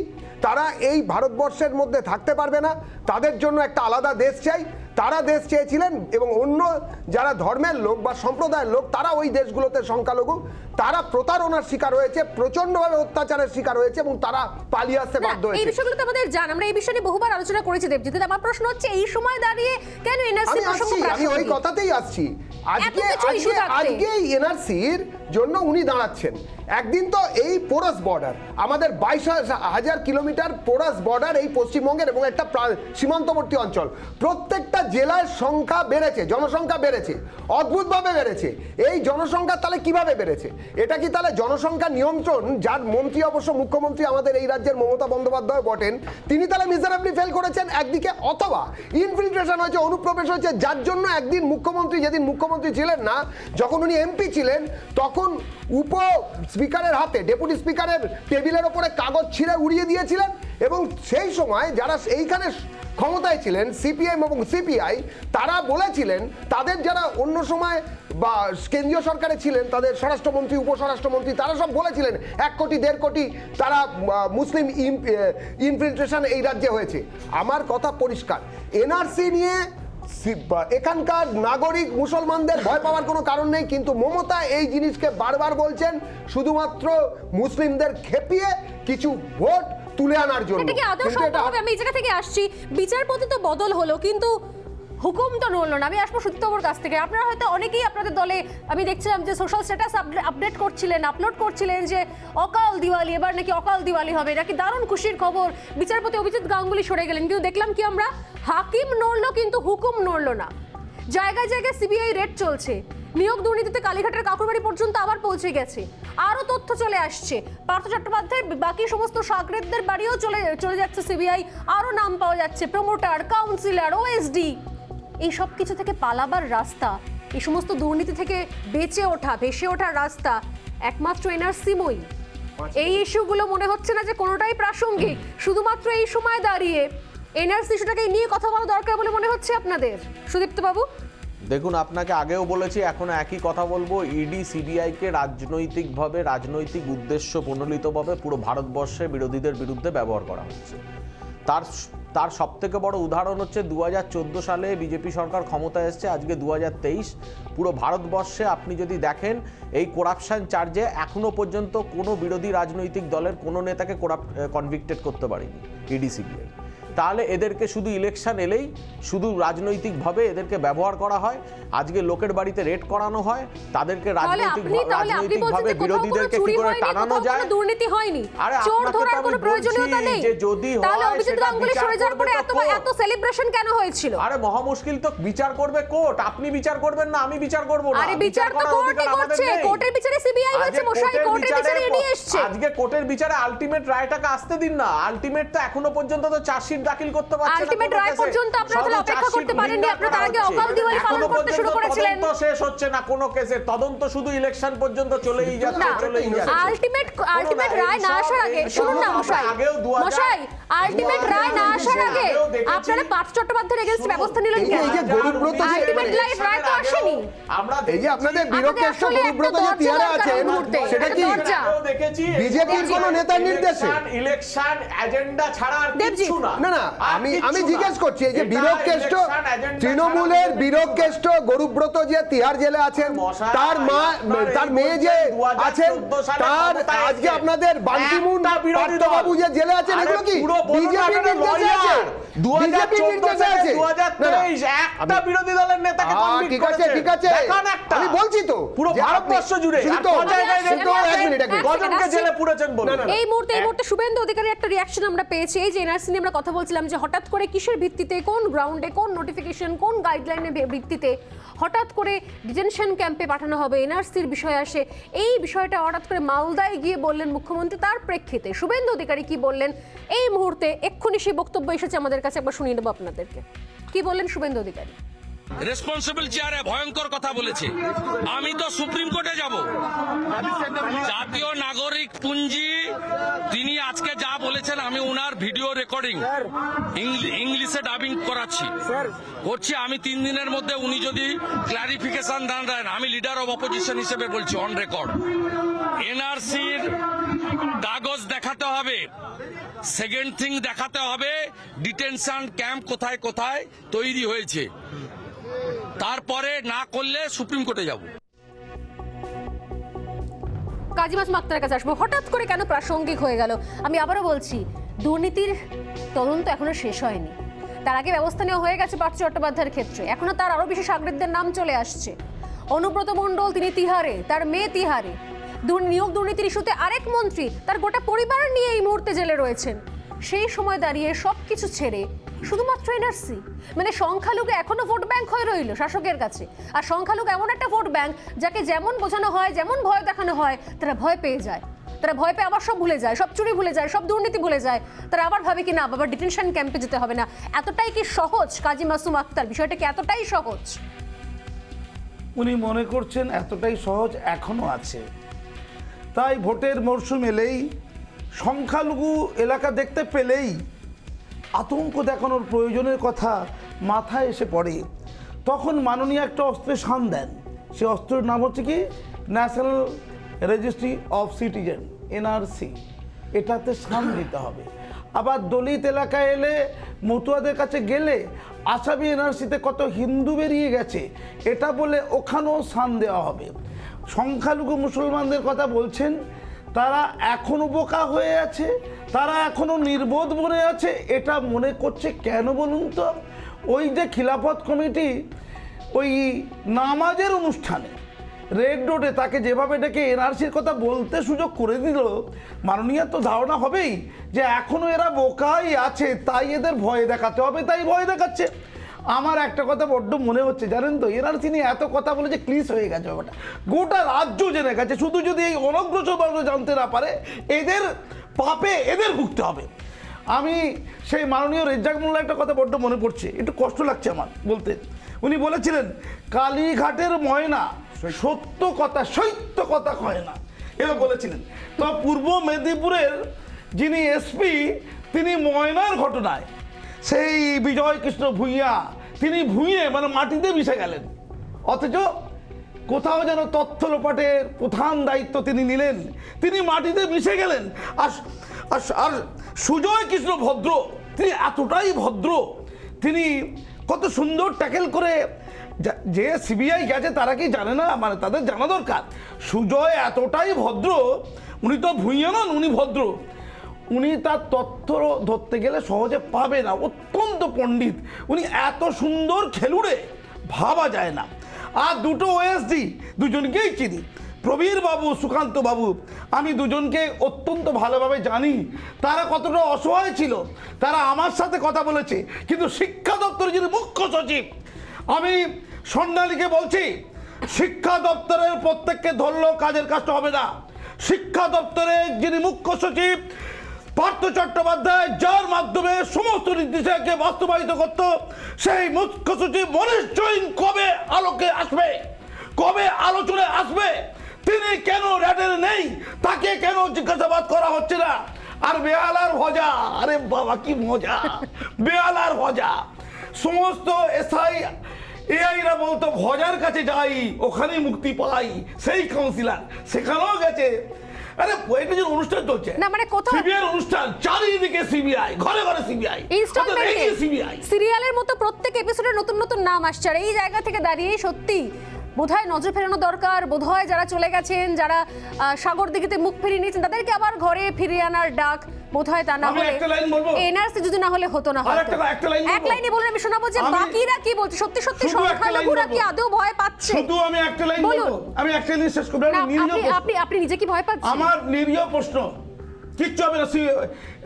তারা এই ভারতবর্ষের মধ্যে থাকতে পারবে না, তাদের জন্য একটা আলাদা দেশ চাই, তারা দেশ চেয়েছিলেন। এবং অন্য যারা ধর্মের লোক বা সম্প্রদায়ের লোক, তারা ওই দেশগুলোতে সংখ্যালঘু, তারা প্রতারণার শিকার হয়েছে, প্রচন্ডভাবে অত্যাচারের শিকার হয়েছে এবং তারা পালিয়ে আসতে বাধ্য হয়েছে। এই বিষয়গুলো তো আমাদের জান, আমরা এই বিষয়ে নিয়ে বহুবার আলোচনা করেছি দেবজিৎ। আমার প্রশ্ন হচ্ছে এই সময় দাঁড়িয়ে কেন এনআরসি প্রসঙ্গ? আমি ওই কথাতেই আসছি। আজকে এনআরসির জন্য উনি দাঁড়াচ্ছেন। একদিন তো এই পোরাস বর্ডার, আমাদের 22,000 কিলোমিটার পোরাস বর্ডার এই পশ্চিমবঙ্গের এবং একটা সীমান্তবর্তী অঞ্চল, প্রত্যেকটা জেলার সংখ্যা বেড়েছে, জনসংখ্যা বেড়েছে, অদ্ভুতভাবে বেড়েছে। এই জনসংখ্যা তাহলে কিভাবে বেড়েছে? এটা কি তাহলে জনসংখ্যা নিয়ন্ত্রণ, যার মন্ত্রী অবশ্য মুখ্যমন্ত্রী আমাদের এই রাজ্যের মমতা বন্দ্যোপাধ্যায় বটেন, তিনি তাহলে মিজারেবলি ফেল করেছেন একদিকে, অথবা ইনফিল্ট্রেশন হয়েছে, অনুপ্রবেশ হয়েছে, যার জন্য একদিন মুখ্যমন্ত্রী, যেদিন মুখ্যমন্ত্রী ছিলেন না, যখন উনি এমপি ছিলেন, তখন উপ স্পিকারের হাতে, ডেপুটি স্পিকারের টেবিলের ওপরে কাগজ ছিঁড়ে উড়িয়ে দিয়েছিলেন। এবং সেই সময় যারা এইখানে ক্ষমতায় ছিলেন, সিপিএম এবং সিপিআই, তারা বলেছিলেন, তাদের যারা অন্য সময় বা কেন্দ্রীয় সরকারে ছিলেন, তাদের স্বরাষ্ট্রমন্ত্রী, উপস্বরাষ্ট্রমন্ত্রী, তারা সব বলেছিলেন 1 কোটি 1.5 কোটি তারা মুসলিম ইনফিল্ট্রেশন এই রাজ্যে হয়েছে। আমার কথা পরিষ্কার, এনআরসি নিয়ে এখানকার নাগরিক মুসলমানদের ভয় পাওয়ার কোনো কারণ নেই, কিন্তু মমতা এই জিনিসকে বারবার বলছেন শুধুমাত্র মুসলিমদের খেপিয়ে কিছু ভোট তুলে আনার জন্য। এটা কি আদৌ সম্ভব হবে? আমি এই জায়গা থেকে আসছি, বিচারপতি তো বদল হলো, কিন্তু হুকুম তো নড়লো না। আমি আসবো সুদীপ্তবাবুর কাছ থেকে। আপনারা হয়তো অনেকেই আপনাদের দলে আমি দেখছিলাম যে সোশ্যাল স্ট্যাটাস আপডেট করছিলেন, আপলোড করছিলেন যে অকাল দিওয়ালি, এবার নাকি অকাল দিওয়ালি হবে, নাকি দারুণ খুশির খবর, বিচারপতি অভিজিৎ গাঙ্গুলি সরে গেলেন। কিন্তু দেখলাম কি আমরা, হাকিম নড়লো কিন্তু হুকুম নড়লো না। জায়গায় জায়গায় সিবিআই রেড চলছে, নিয়োগ দুর্নীতিতে কালীঘাটের কাকুরবাড়ি পর্যন্ত আবার পৌঁছে গেছে, আরো তথ্য চলে আসছে। পার্থ চট্টোপাধ্যায়ের বাকি সমস্ত সাগরেদদের বাড়িও চলে যাচ্ছে সিবিআই, আরো নাম পাওয়া যাচ্ছে, প্রমোটার, কাউন্সিলর, ওএসডি। এই সব কিছু থেকে পালাবার রাস্তা, এই সমস্ত দুর্নীতি থেকে বেঁচে ওঠা, ভেসে ওঠার রাস্তা একমাত্র এনআরসিমই। এই ইস্যুগুলো মনে হচ্ছে না যে কোনোটাই প্রাসঙ্গিক, শুধুমাত্র এই সময় দাঁড়িয়ে এনআরসি ইস্যুটাকে নিয়ে কথা বলা দরকার বলে মনে হচ্ছে আপনাদের, সুদীপ্ত বাবু? দেখুন, আপনাকে আগেও বলেছি, এখন একই কথা বলবো, ইডি সিবিআইকে রাজনৈতিকভাবে, রাজনৈতিক উদ্দেশ্য প্রণোদিতভাবে পুরো ভারতবর্ষে বিরোধীদের বিরুদ্ধে ব্যবহার করা হচ্ছে। তার সবথেকে বড় উদাহরণ হচ্ছে 2014 সালে বিজেপি সরকার ক্ষমতায় এসছে, আজকে 2023। পুরো ভারতবর্ষে আপনি যদি দেখেন, এই করাপশন চার্জে এখনো পর্যন্ত কোনো বিরোধী রাজনৈতিক দলের কোনো নেতাকে কনভিক্টেড করতে পারেনি ইডি সিবিআই। তাহলে এদেরকে শুধু ইলেকশন এলেই শুধু রাজনৈতিকভাবে এদেরকে ব্যবহার করা হয়। আজকে লোকের বাড়িতে রেড করানো হয়, তাদেরকে রাজনৈতিকভাবে বিরোধীদেরকে কি করে টানানো যায়। দুর্নীতি হয়নি, আরে চোর আপনাকে ধরার তো কোনো আমি প্রয়োজনীয়তা বলছি নেই। যে যদি তাহলে হয় অভিজিৎ সেটা গাঙ্গুলি বিচার সরে যাওয়ার পরে করবে তো এত সেলিব্রেশন কেন হয়েছিল? আরে মহা মুশকিল তো, বিচার করবে কোর্ট। আপনি বিচার করবেন না, আমি বিচার করব না। আরে বিচার তো কোর্টই করছে, কোর্টের বিচারে সিবিআই হচ্ছে, মশাই কোর্টের বিচারে এনে এসেছে। আজকে কোর্টের বিচারে আলটিমেট রায়টাকে আসতে দিন না। আলটিমেট তো এখনো পর্যন্ত তো চার্জশিট দাখিল করতে পারছে না। আলটিমেট রায় পর্যন্ত আপনারা তাহলে অপেক্ষা করতে পারেননি, আপনারা তার আগে অকাল দিওয়ালি পালন করতে শুরু করেছিলেন। তদন্ত শেষ হচ্ছে না কোনো কেসের, তদন্ত শুধু ইলেকশন পর্যন্ত চলেই যাচ্ছে। আলটিমেট রায় না আসার আগে, শুনুন না মশাই, আলটিমেট রায় না আসার আগে আপনারা পার্থ চট্টোপাধ্যায়ের এগেইনস্ট ব্যবস্থা নিলেন কেন? আলটিমেট রায় তো আসেনি। এই যে আপনাদের বীরকেষ্ট গরুব্রত যে তিহারে আছেন, সেটা কি বিজেপির কোন নেতার নির্দেশে? ইলেকশন এজেন্ডা ছাড়া আর কিছু না। না, আমি জিজ্ঞেস করছি, এই যে বীরকেষ্ট, তৃণমূলের বীরকেষ্ট গরুব্রত যে তিহার জেলে আছেন, তার মেয়ে যে আছেন, তার আজকে আপনাদের বান্টিমুন পার্থবাবু যে জেলে আছেন, এগুলো কি বিজেপির নির্দেশে আছে? বিজেপির নির্দেশে আছে? একটা বিরোধী দলের নেতাকে কনভিক্ট করেছে। ঠিক আছে, আমি বলছি তো পুরো ভারতবর্ষ জুড়ে কজনকে জেলে পুরেছেন বলুন। এই মুহূর্তে শুভেন্দু অধিকারীর একটা রিঅ্যাকশন আমরা পেয়েছি। এই যে এনআরসি নিয়ে আমরা কথা বলছিলাম যে হঠাৎ করে কিসের ভিত্তিতে, কোন গ্রাউন্ডে, কোন নোটিফিকেশন, কোন গাইডলাইনের ভিত্তিতে হঠাৎ করে ডিটেনশন ক্যাম্পে পাঠানো হবে, এনআরসির বিষয় আসে। এই বিষয়টা হঠাৎ করে মালদায় গিয়ে বললেন মুখ্যমন্ত্রী, তার প্রেক্ষিতে শুভেন্দু অধিকারী কি বললেন এই মুহূর্তে এক্ষুনি সেই বক্তব্য এসেছে আমাদের কাছে, একবার শুনিয়ে দেবো আপনাদেরকে। কি বললেন শুভেন্দু অধিকারী? রেসপন্সিবল চেয়ারে ভয়ঙ্কর কথা বলেছে। আমি তো সুপ্রিম কোর্টে যাব। জাতীয় নাগরিক পুঞ্জি তিনি আজকে যা বলেছেন, আমি ওনার ভিডিও রেকর্ডিং ইংলিশে ডাবিং করছি। আমি 3 দিনের মধ্যে উনি যদি ক্লারিফিকেশন দেন, আমি লিডার অব অপোজিশন হিসেবে বলছি অন রেকর্ড, এনআরসির কাগজ দেখাতে হবে। সেকেন্ড থিং দেখাতে হবে ডিটেনশন ক্যাম্প কোথায় কোথায় তৈরি হয়েছে। তারপরে না করলে সুপ্রিম কোর্টে যাব। কাজী মাসুম আক্তারের কাছে আসবো। হঠাৎ করে কেন প্রাসঙ্গিক হয়ে গেল? আমি আবারও বলছি, দুর্নীতির তদন্ত এখনো শেষ হয়নি। তার আগে ব্যবস্থা নেওয়া হয়ে গেছে পার্থ চট্টোপাধ্যায়ের ক্ষেত্রে, এখনো তার আরো বেশি সাগরেদদের নাম চলে আসছে। অনুব্রত মণ্ডল তিনি তিহারে, তার মেয়ে তিহারে। নিয়োগ দুর্নীতির ইস্যুতে আরেক মন্ত্রী তার গোটা পরিবার নিয়ে এই মুহূর্তে জেলে রয়েছেন। সেই সময় দাঁড়িয়ে সবকিছু ছেড়ে শুধুমাত্র এনআরসি, মানে সংখ্যালঘু এখনো ভোট ব্যাংক হয়ে রইল শাসকের কাছে। আর সংখ্যালঘু এমন একটা ভোট ব্যাংক যাকে যেমন বোঝানো হয়, যেমন ভয় দেখানো হয়, তারা ভয় পেয়ে যায়। তারা ভয় পেয়ে আবার সব ভুলে যায়, সব চুরি ভুলে যায়, সব দুর্নীতি ভুলে যায়। তারা আবার ভাবে কি না আবার ডিটেনশন ক্যাম্পে যেতে হবে না। এতটাই কি সহজ কাজী মাসুম আক্তার? বিষয়টা কি এতটাই সহজ? উনি মনে করছেন এতটাই সহজ এখনো আছে। তাই ভোটের মরশুম এলেই, সংখ্যালঘু এলাকা দেখতে পেলেই আতঙ্ক দেখানোর প্রয়োজনের কথা মাথায় এসে পড়ে। তখন মাননীয় একটা অস্ত্রের শান দেন। সে অস্ত্রের নাম হচ্ছে কি, national registry of citizen, NRC. এটাতে শান দিতে হবে। আবার দলিত এলাকায় এলে, মতুয়াদের কাছে গেলে আসামি এনআরসিতে কত হিন্দু বেরিয়ে গেছে এটা বলে ওখানেও শান দেওয়া হবে। সংখ্যালঘু মুসলমানদের কথা বলছেন, তারা এখনো বোকা হয়ে আছে, তারা এখনো নির্বোধ মনে আছে। এটা মনে করছে কেন বলুন তো? ওই যে খিলাফত কমিটি ওই নামাজের অনুষ্ঠানে রেড রোডে তাকে যেভাবে ডেকে এনআরসির কথা বলতে সুযোগ করে দিল, মাননীয় তো ধারণা হবেই যে এখনও এরা বোকাই আছে, তাই এদের ভয় দেখাতে হবে, তাই ভয় দেখাচ্ছে। আমার একটা কথা বড্ড মনে হচ্ছে জানেন তো, এনআরসি নিয়ে এত কথা বলে যে ক্লিস হয়ে গেছে ব্যাপারটা, গোটা রাজ্য জেনে গেছে। শুধু যদি এই অনগ্রসর বর্গ জানতে না পারে, এদের পাপে এদের ভুগতে হবে। আমি সেই মাননীয় রেজ্জাক মোল্লার একটা কথা বড্ড মনে পড়ছে, একটু কষ্ট লাগছে আমার বলতে। উনি বলেছিলেন কালীঘাটের ময়না সত্য কথা সত্য কথা কয় না, এরা বলেছিলেন। তো পূর্ব মেদিনীপুরের যিনি এসপি, তিনি ময়নার ঘটনায় সেই বিজয় কৃষ্ণ ভূঁইয়া, তিনি ভূঁইয়ে মানে মাটিতে মিশে গেলেন, অথচ কোথাও যেন তথ্য লোপাটের প্রধান দায়িত্ব তিনি নিলেন, তিনি মাটিতে মিশে গেলেন। আর সুজয় কৃষ্ণ ভদ্র, তিনি এতটাই ভদ্র, তিনি কত সুন্দর ট্যাকেল করে, যে সিবিআই গেছে তারা কি জানে না, মানে তাদের জানা দরকার। সুজয় এতটাই ভদ্র, উনি তো ভূঁইয়া নন, উনি ভদ্র, উনি তার তথ্য ধরতে গেলে সহজে পাবে না, অত্যন্ত পণ্ডিত উনি, এত সুন্দর খেলুড়ে ভাবা যায় না। আর দুটো ওএসডি, দুজনকেই চিনি, প্রবীর বাবু, সুকান্ত বাবু, আমি দুজনকে অত্যন্ত ভালোভাবে জানি। তারা কতটা অসহায় ছিল, তারা আমার সাথে কথা বলেছে। কিন্তু শিক্ষা দপ্তরের যিনি মুখ্য সচিব, আমি স্বর্ণালীকে বলছি, শিক্ষা দপ্তরের প্রত্যেককে ধরলেও কাজের কাজটা হবে না। শিক্ষা দপ্তরের যিনি মুখ্য সচিব পার্থ চট্টোপাধ্যায়, যার মাধ্যমে সমস্ত নির্দেশকে বাস্তবায়িত করত, সেই মুখ্য সচিব মনীষ জৈন কবে আলোকে আসবে, কবে আলোচনায় আসবে? তিনি কেন র্যাডের নেই, তাকে কেন জিজ্ঞাসাবাদ করা হচ্ছে না? আর বেহালার ভজা, আরে বাবা কি মজা, বেহালার ভজা। সমস্ত এসআই এআইরা বলতো ভজার কাছে যাই, ওখানেই মুক্তি পাই, সেই কাউন্সিলর সেখানেও গেছে। আরে এটা যে অনুষ্ঠান চলছে না, মানে কোথাও সিবিআই অনুষ্ঠান, চারিদিকে সিবিআই, ঘরে ঘরে সিবিআই, সিবিআই সিরিয়ালের মতো প্রত্যেক এপিসোডে নতুন নতুন নাম আসছে। আর এই জায়গা থেকে দাঁড়িয়ে সত্যি বোধহয় নজর ফেরানো দরকার। বোধহয় যারা চলে গেছেন, যারা সাগর দিঘিতে মুখ ফিরিয়ে নিয়েছেন, তাদেরকে আবার ঘরে ফিরিয়ে আনার ডাক বোধহয়, তা না হলে এনআরসি যদি না হলে হতো না। এক লাইনে বলুন, আমি শোনাবো যে বাকিরা কি বলছে। সত্যি সত্যি সংখ্যালঘুরা কি আদৌ ভয় পাচ্ছে? শুধু আমি একটা লাইন বলবো, আমি একটা লাইন শেষ করব। আপনি নিজে কি ভয় পাচ্ছেন? আমার নিরীহ প্রশ্ন, কিচ্ছু হবে না,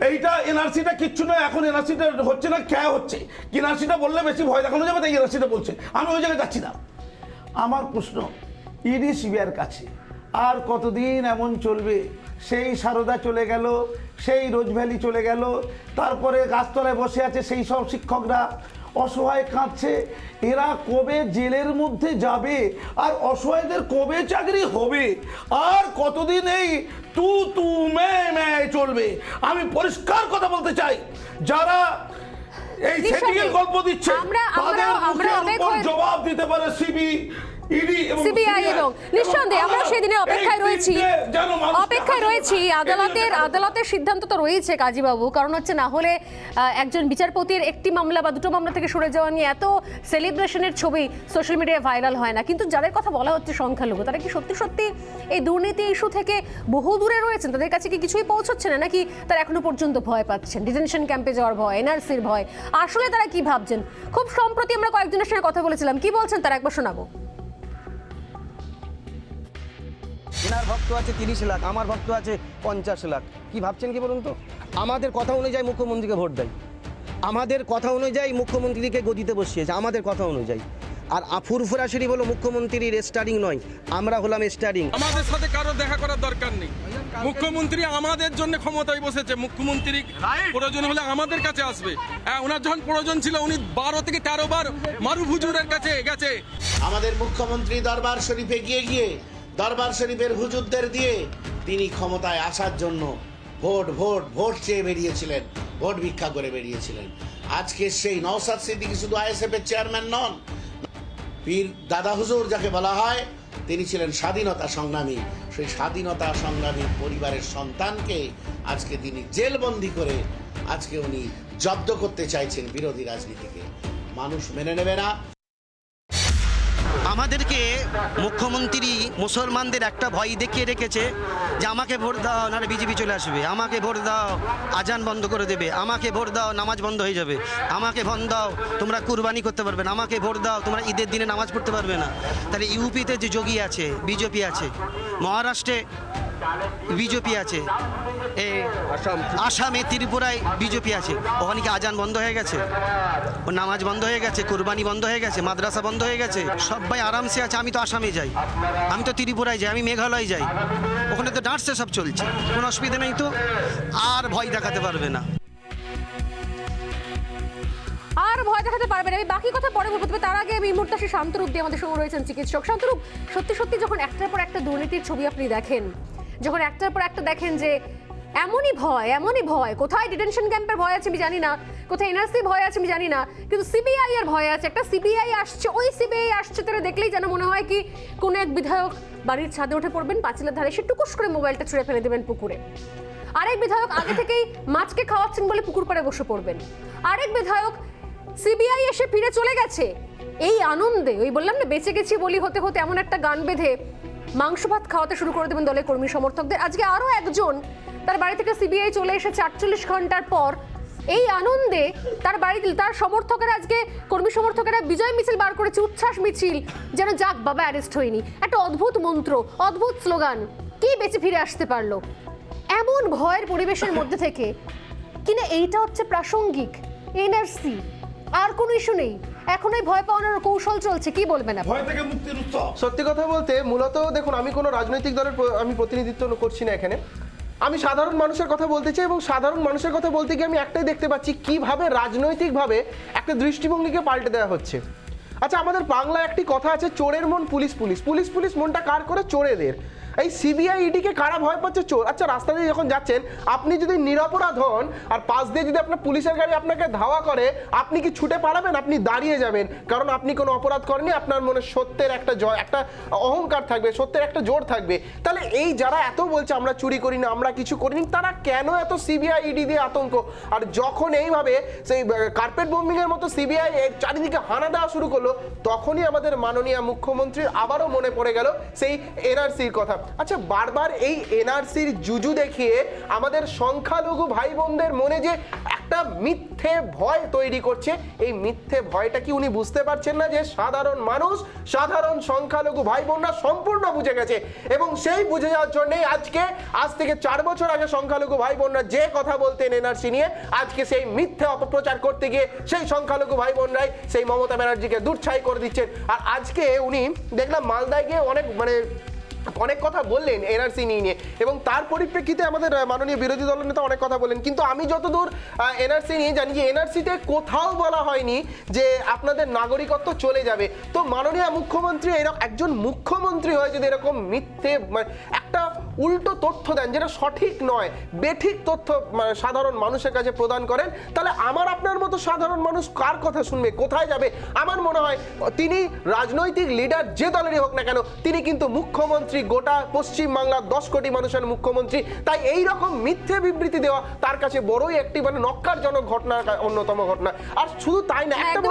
এইটা এনআরসিটা কিচ্ছু নয়। এখন এনআরসিটা হচ্ছে না, কে হচ্ছে? এনআরসিটা বললে বেশি ভয় দেখানো যাবে, তাই এনআরসিটা বলছে। আমি ওই জায়গায় যাচ্ছি না। আমার প্রশ্ন ইডি সিবিআইয়ের কাছে আর কতদিন এমন চলবে? সেই সারদা চলে গেল, সেই রোজভ্যালি চলে গেল, তারপরে গাছতলায় বসে আছে সেই সব শিক্ষকরা, অসহায় কাঁদছে। এরা কবে জেলের মধ্যে যাবে? আর অসহায়দের কবে চাকরি হবে? আর কতদিন এই তু তু মে চলবে? আমি পরিষ্কার কথা বলতে চাই, যারা এই সেটিংয়ের গল্প দিচ্ছে তাদের মুখের উপর জবাব দিতে পারে সিবিআই এবং নিঃসন্দেহে আমরা সেদিনে অপেক্ষায় রয়েছি। আদালতের সিদ্ধান্ত তো রয়েছে কাজীবাবু, কারণ হচ্ছে না হলে একজন বিচারপতির একটি মামলা বা দুটো মামলা থেকে সরে যাওয়া নিয়ে এত সেলিব্রেশনের ছবি সোশ্যাল মিডিয়ায় ভাইরাল হয় না। কিন্তু যাদের কথা বলা হচ্ছে সংখ্যালঘু, তারা কি সত্যি সত্যি এই দুর্নীতি ইস্যু থেকে বহু দূরে রয়েছেন? তাদের কাছে কি কিছুই পৌঁছচ্ছে না, নাকি তারা এখনো পর্যন্ত ভয় পাচ্ছেন? ডিটেনশন ক্যাম্পে যাওয়ার ভয়, এনআরসির ভয়, আসলে তারা কি ভাবছেন? খুব সম্প্রতি আমরা কয়েকজনের সঙ্গে কথা বলেছিলাম, কি বলছেন তারা একবার শোনাবো। এনার ভক্ত আছে 30 লাখ, আমার ভক্ত আছে 50 লাখ। কি ভাবছেন কি বলুন তো? আমাদের কথা অনুযায়ী মুখ্যমন্ত্রীকে ভোট দেয়, আমাদের কথা অনুযায়ী মুখ্যমন্ত্রীকে গদিতে বসিয়েছে, আমাদের কথা অনুযায়ী। আর ফুরফুরা শরীফ হলো মুখ্যমন্ত্রীর স্টারিং নয়, আমরা হলাম স্টারিং। আমাদের সাথে কারো দেখা করার দরকার নেই। মুখ্যমন্ত্রী আমাদের জন্য ক্ষমতায় বসেছে। মুখ্যমন্ত্রী প্রয়োজন হলে আমাদের কাছে আসবে। ওনার যখন প্রয়োজন ছিল উনি 12 থেকে 13 বার মারুফ হুজুরের কাছে গেছে। আমাদের মুখ্যমন্ত্রী দরবার শরীফে গিয়ে দরবার শরীফের হুজুরদের দিয়ে তিনি ক্ষমতায় আসার জন্য ভোট চেয়ে বেরিয়েছিলেন, ভোট ভিক্ষা করে বেরিয়েছিলেন। আজকে সেই নওশাদ সিদ্দিকী শুধু আইএসএফ এর চেয়ারম্যান নন, পীর দাদা হুজুর যাকে বলা হয়, তিনি ছিলেন স্বাধীনতা সংগ্রামী। সেই স্বাধীনতা সংগ্রামী পরিবারের সন্তানকে আজকে তিনি জেলবন্দি করে আজকে উনি জব্দ করতে চাইছেন বিরোধী রাজনীতিকে। মানুষ মেনে নেবে না। আমাদেরকে মুখ্যমন্ত্রী মুসলমানদের একটা ভয় দেখিয়ে রেখেছে যে আমাকে ভোট দাও নাহলে বিজেপি চলে আসবে, আমাকে ভোট দাও আজান বন্ধ করে দেবে, আমাকে ভোট দাও নামাজ বন্ধ হয়ে যাবে, আমাকে ভোট দাও তোমরা কুরবানি করতে পারবে না, আমাকে ভোট দাও তোমরা ঈদের দিনে নামাজ পড়তে পারবে না। তাহলে ইউপিতে যে যোগী আছে বিজেপি আছে, মহারাষ্ট্রে বিজেপি আছে, আসামে ত্রিপুরায় বিজেপি আছে, ওখানে কি আজান বন্ধ হয়ে গেছে, ও নামাজ বন্ধ হয়ে গেছে, কুরবানি বন্ধ হয়ে গেছে, মাদ্রাসা বন্ধ হয়ে গেছে, সবাই আরামসে আছে। আমি তো আসামে যাই, আমি তো ত্রিপুরায় যাই, আমি মেঘালয় যাই, ওখানে তো ডান্সে সব চলছে, কোনো অসুবিধা নেই তো, আর ভয় দেখাতে পারবে না। আর ভয় দেখাতে পারবে না। আমি বাকি কথা পরে বলবো, তবে তার আগে আমি এই মুহূর্তে আসি শান্তরূপ দিয়ে আমাদের সঙ্গে রয়েছেন চিকিৎসক। শান্তরূপ, সত্যি সত্যি যখন একটার পর একটা দুর্নীতির ছবি আপনি দেখেন, যখন একটার পর একটা দেখেন যে এমনই ভয়, কোথায় ডিটেনশন ক্যাম্পের ভয় আছে আমি জানি না, কোথায় এনআরসি ভয় আছে আমি জানি না, কিন্তু সিবিআই এর ভয় আছে। একটা সিবিআই আসছে, ওই সিবিআই আসছে তারা দেখলেই যেন মনে হয় কি কোনো এক বিধায়ক বাড়ির ছাদে উঠে পড়বেন, পাঁচিলের ধারে সে টুকুস করে মোবাইলটা ছুঁড়ে ফেলে দেবেন পুকুরে, আরেক বিধায়ক আগে থেকেই মাছকে খাওয়াচ্ছেন বলে পুকুর পাড়ে বসে পড়বেন, আরেক বিধায়ক সিবিআই এসে ফিরে চলে গেছে এই আনন্দে, ওই বললাম না বেঁচে গেছি বলি হতে হতে এমন একটা গান বেঁধে মাংস ভাত খাওয়াতে শুরু করে দেবেন দলের কর্মী সমর্থকদের। আজকে আরও একজন তার বাড়ি থেকে সিবিআই চলে এসেছে 48 ঘন্টার পর, এই আনন্দে তার বাড়িতে তার সমর্থকেরা, আজকে কর্মী সমর্থকেরা বিজয় মিছিল বার করেছে, উচ্ছ্বাস মিছিল, যেন যাক বাবা অ্যারেস্ট হয়নি, একটা অদ্ভুত মন্ত্র, অদ্ভুত স্লোগান, কি বেঁচে ফিরে আসতে পারলো এমন ভয়ের পরিবেশের মধ্যে থেকে কিনা এইটা হচ্ছে প্রাসঙ্গিক এনআরসি, আর কোনো ইস্যু নেই, এখন এই ভয় পাওয়ানোর কৌশল চলছে, কি বলবেন আপনি? ভয় থেকে মুক্তির উৎসব। সত্যি কথা বলতে মূলত দেখুন, আমি কোনো রাজনৈতিক দলের আমি প্রতিনিধিত্ব করছি না এখানে, আমি সাধারণ মানুষের কথা বলতে চাই, এবং সাধারণ মানুষের কথা বলতে গিয়ে আমি একটাই দেখতে পাচ্ছি কিভাবে রাজনৈতিকভাবে একটা দৃষ্টিভঙ্গিকে পাল্টে দেওয়া হচ্ছে। আচ্ছা, আমাদের বাংলায় একটি কথা আছে, চোরের মন পুলিশ পুলিশ, পুলিশ পুলিশ মনটা কার করে? চোরেদের। এই সিবিআই ইডিকে কারা ভয় পাচ্ছে? চোর। আচ্ছা, রাস্তা দিয়ে যখন যাচ্ছেন আপনি যদি নিরপরাধ হন আর পাশ দিয়ে যদি আপনার পুলিশের গাড়ি আপনাকে ধাওয়া করে, আপনি কি ছুটে পালাবেন? আপনি দাঁড়িয়ে যাবেন, কারণ আপনি কোনো অপরাধ করেননি, আপনার মনে সত্যের একটা জয়, একটা অহংকার থাকবে, সত্যের একটা জোর থাকবে। তাহলে এই যারা এত বলছে আমরা চুরি করি না, আমরা কিছু করিনি, তারা কেন এত সিবিআই ইডি দিয়ে আতঙ্ক? আর যখন এইভাবে সেই কার্পেট বোম্বিং এর মতো সিবিআই চারিদিকে হানা দেওয়া শুরু করলো, তখনই আমাদের মাননীয় মুখ্যমন্ত্রীর আবারও মনে পড়ে গেল সেই এনআরসির কথা। আচ্ছা, বারবার এই এনআরসির জুজু দেখিয়ে আমাদের সংখ্যালঘু ভাই বোনদের মনে যে একটা মিথ্যে ভয় তৈরি করছে, এই মিথ্যে ভয়টা কি উনি বুঝতে পারছেন না যে সাধারণ মানুষ, সাধারণ সংখ্যালঘু ভাই বোনরা সম্পূর্ণ বুঝে গেছে, এবং সেই বুঝে যাওয়ার জন্যই আজ থেকে 4 বছর আগে সংখ্যালঘু ভাই বোনরা যে কথা বলতেন এনআরসি নিয়ে, আজকে সেই মিথ্যে অপপ্রচার করতে গিয়ে সেই সংখ্যালঘু ভাই বোনরাই সেই মমতা ব্যানার্জিকে দুঃছাই করে দিচ্ছেন। আর আজকে উনি দেখলাম মালদায় গিয়ে অনেক কথা বললেন এনআরসি নিয়ে, এবং তার পরিপ্রেক্ষিতে আমাদের মাননীয় বিরোধী দলের নেতা অনেক কথা বললেন, কিন্তু আমি যতদূর এনআরসি নিয়ে জানি যে এনআরসিতে কোথাও বলা হয়নি যে আপনাদের নাগরিকত্ব চলে যাবে। তো মাননীয় মুখ্যমন্ত্রী এরকম একজন মুখ্যমন্ত্রী হয়ে যদি এরকম মিথ্যে একটা উল্টো তথ্য দেন, যেটা সঠিক নয়, বেঠিক তথ্য সাধারণ মানুষের কাছে প্রদান করেন, তাহলে আমার আপনার মতো সাধারণ মানুষ কার কথা শুনবে, কোথায় যাবে? আমার মনে হয় তিনি রাজনৈতিক লিডার যে দলেরই হোক না কেন, তিনি কিন্তু মুখ্যমন্ত্রী, গোটা পশ্চিমবাংলার 10 কোটি মানুষের মুখ্যমন্ত্রী। তাই এই রকম মিথ্যে বিবৃতি দেওয়া তার কাছে বড়ই একটি নক্কারজনক ঘটনা, অন্যতম ঘটনা। আর শুধু তাই না, একটা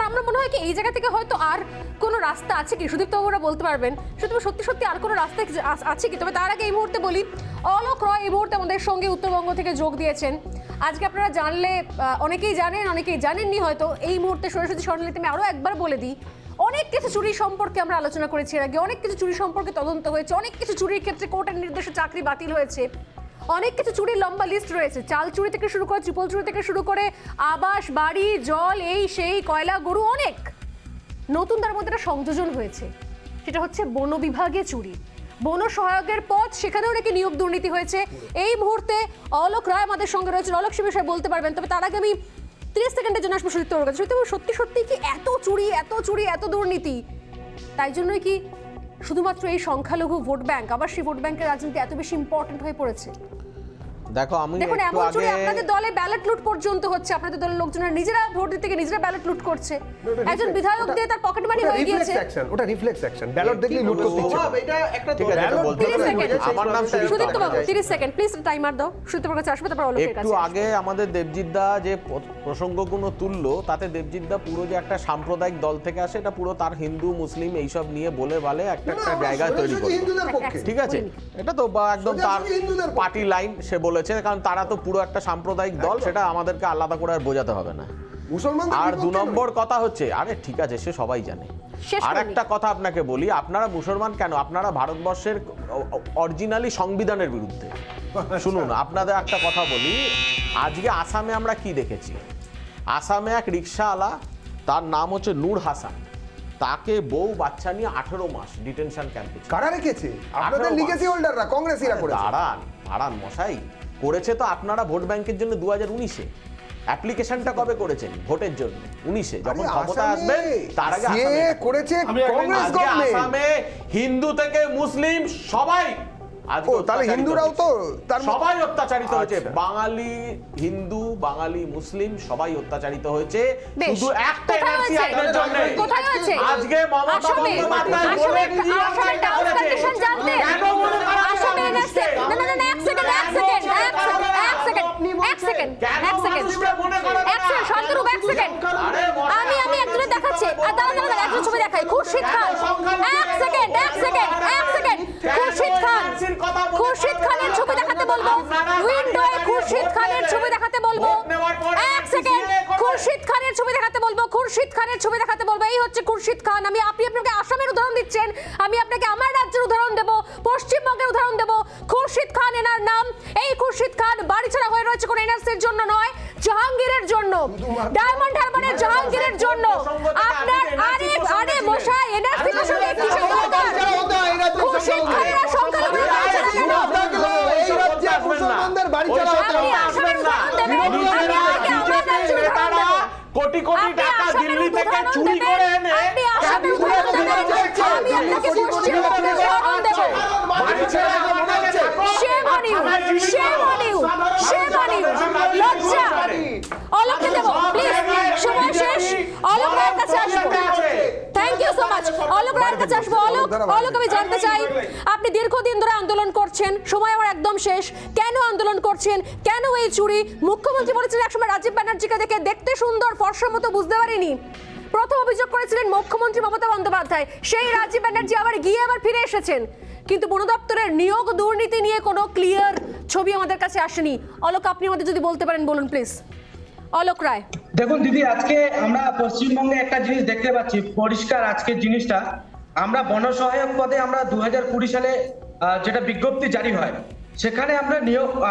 আমরা মনে হয় কি এই জায়গা থেকে হয়তো আর কোনো রাস্তা আছে কি, সুদীপ তো ওরা বলতে পারবেন, সত্যি সত্যি আর কোনো রাস্তা আছে কি? তবে তার আগে এই মুহূর্তে বলি, অলোক রয় এই মুহূর্তে আমাদের সঙ্গে উত্তরবঙ্গ থেকে যোগ দিয়েছেন। আজকে আপনারা জানলে অনেকেই জানেন, অনেকেই জানেননি হয়তো, এই মুহূর্তে সরস্বতী স্বর্ণালীতে আমি আরও একবার বলে দিই, অনেক কিছু চুরি সম্পর্কে আমরা আলোচনা করেছি এর আগে, অনেক কিছু চুরি সম্পর্কে তদন্ত হয়েছে, অনেক কিছু চুরির ক্ষেত্রে কোর্টের নির্দেশে চাকরি বাতিল হয়েছে, অনেক কিছু চুরির লম্বা লিস্ট রয়েছে, চাল চুরি থেকে শুরু করে ট্রিপল চুরি থেকে শুরু করে আবাস, বাড়ি, জল, এই সেই, কয়লা, গরু, অনেক নতুন তার মধ্যে একটা সংযোজন হয়েছে, সেটা হচ্ছে বন বিভাগে চুরি, বন সহায়কের পদ, সেখানেও নাকি নিয়োগ দুর্নীতি হয়েছে। এই মুহূর্তে অলোক রায় আমাদের সঙ্গে রয়েছে, অলোক সে বিষয়ে বলতে পারবেন। তবে তার আগে আমি 30 সেকেন্ডের জন্য আসবো সুদীপ্ত ওর কাছে। সত্যি সত্যি কি এত চুরি এত দুর্নীতি, তাই জন্যই কি শুধুমাত্র এই সংখ্যালঘু ভোট ব্যাংক, আবার সেই ভোট ব্যাংকের রাজনীতি এত বেশি ইম্পর্টেন্ট হয়ে পড়েছে? দেখো আমি দেখুন একটু এমন আগে চুরি আপনাদের দলে ব্যালট লুট পর্যন্ত হচ্ছে, আপনাদের দলের লোকজনের নিজেরা ভোট দিতে গিয়ে নিজেরা ব্যালট লুট করছে, একজন বিধায়ক দিয়ে তার পকেট মানি হয়ে গিয়েছে। ওটা রিফ্লেক্স অ্যাকশন, ব্যালট দেখলে লুট করতে ইচ্ছে করে। এটা একটা ঠিক আছে, এটা বলতে 30 হবে। সেকেন্ড। আমার নাম সুদীপ্ত বাবু 30 সেকেন্ড প্লিজ টাইমার দাও। সুদীপ্ত বাবুর কাছে আসবে, তারপর অলোকের একটু কাছে আগে আমাদের দেবজিৎদা যে প্রসঙ্গগুলো তুললো, তাতে দেবজিৎদা পুরো যে একটা সাম্প্রদায়িক দল থেকে আসে, এটা পুরো তার হিন্দু মুসলিম এইসব নিয়ে বলে বালে একটা জায়গা তৈরি করে। হিন্দুদের পক্ষে ঠিক আছে, এটা তো একদম তার পার্টি লাইন সে বলেছে, কারণ তারা তো পুরো একটা সাম্প্রদায়িক দল, সেটা আমাদেরকে আলাদা করে আর বোঝাতে হবে না। মুসলমান আর 2 নম্বর কথা হচ্ছে, আরে ঠিক আছে সে সবাই জানে। শেষ আর করে একটা কথা আপনাকে বলি, আপনারা মুসলমান কেন, আপনারা ভারতবর্ষের অরিজিনালি সংবিধানের বিরুদ্ধে। শুনুন আপনাদের একটা কথা বলি, আজকে আসামে আমরা কি দেখেছি, আসামে এক রিক্সাওয়ালা, তার নাম হচ্ছে নূর হাসান, তাকে বউ বাচ্চা নিয়ে 18 মাস ডিটেনশন ক্যাম্পে। কারা রেখেছে? আপনাদের 18 মাস। লিগেসি হোল্ডাররা, কংগ্রেসীরা করেছে। দাঁড়ান মশাই, করেছে তো আপনারা ভোট ব্যাংকের জন্য 2019-এ। অ্যাপ্লিকেশনটা কবে করেছেন ভোটের জন্য? 19-এ, যখন ক্ষমতা আসবেন তার আগে আসামে করেছে কংগ্রেস আজকে গভর্নমেন্ট। আসামে হিন্দু থেকে মুসলিম সবাই আজকে তাহলে হিন্দুরাও তো তার সবাই অত্যাচারিত হয়েছে। বাঙালি হিন্দু, বাঙালি মুসলিম সবাই অত্যাচারিত হয়েছে, বেশ। শুধু একটা কোথায় এনআরসি হয়েছে? আইনের জন্য। কোথায় হয়েছে? আজকে মমতা আসামে। বন্দ্যোপাধ্যায় আসামে বলে দিয়ে আসামে এটা টাউন করেছে। কন্ডিশন জানতে কেন মনে করা হচ্ছে আসামে মানুষকে? এনেছে। না এক সেকেন্ড শান্তরূপ, এক সেকেন্ড। আমি একজনের দেখাচ্ছি, দাঁড়া একজন ছবি দেখাই। খুরশিদ খান, এক সেকেন্ড খুরশিদ খানের ছবি দেখাতে বলবো, উইন্ডোয়ে খুরশিদ খানের ছবি দেখাতে বলবো, এক সেকেন্ড খুরশিদ খানের ছবি দেখাতে বলবো, খুরশিদ খানের ছবি দেখাতে বলবো। এই হচ্ছে খুরশিদ খান। আপনি আপনাকে আসামের উদাহরণ দিচ্ছেন, আমি আপনাকে আমার রাজ্যের উদাহরণ দেব, পশ্চিমবঙ্গের উদাহরণ দেব। খুরশিদ খান এনার নাম। এই খুরশিদ খান বাড়িছাড়া হয়ে রয়েছে কোন এনআরসির জন্য নয়, জাহাঙ্গীরের জন্য, ডায়মন্ড হারবারের জাহাঙ্গীরের জন্য। আপনার আরে মশাই, এনআরসি প্রসঙ্গে কি দরকার? খুরশিদ খানের সংখ্যালঘু বাড়িছাড়া কেন? এই রাজ্যে মুসলমানদের বাড়ি চালা হতে আপনি হবে। আসামের উদাহরণ দেবেন, আমি আপনাকে আমার রাজ্যের উদাহরণ দেব। কোটি কোটি টাকা দিল্লি থেকে চুরি করে এনে আপনি আসামের উদাহরণ দেবেন, আমি আপনাকে পশ্চিমবঙ্গের উদাহরণ দেব। লজ্জা। অলোককে দেব প্লিজ, সময় শেষ। অলোক রায়ের কাছে আসবো। Thank you so much. Alok রায়ের কাছে আসবো। অলোক আমি জানতে চাই, আপনি দীর্ঘদিন ধরে আন্দোলন করছেন, সময় আমার একদম শেষ। কেন আন্দোলন করছেন? কেন এই চুরি? মুখ্যমন্ত্রী বলেছিলেন একসময় রাজীব ব্যানার্জিকে দেখতে সুন্দর ফর্সার মতো বুঝতে পারিনি। প্রথম অভিযোগ করেছিলেন মুখ্যমন্ত্রী মমতা বন্দ্যোপাধ্যায়, সেই রাজীব ব্যানার্জি আবার ফিরে এসেছেন, কিন্তু বন দপ্তরের নিয়োগ দুর্নীতি নিয়ে কোনো ক্লিয়ার ছবি আমাদের কাছে আসেনি। অলোক আপনি আমাদের যদি বলতে পারেন বলুন প্লিজ। অলোক রায়। দেখুন দিদি, আজকে আমরা পশ্চিমবঙ্গে একটা জিনিস দেখতে পাচ্ছি পরিষ্কার, আজকের জিনিসটা আমরা বনসহায়ক পদে আমরা 2020 সালে যেটা বিজ্ঞপ্তি জারি হয়, সেখানে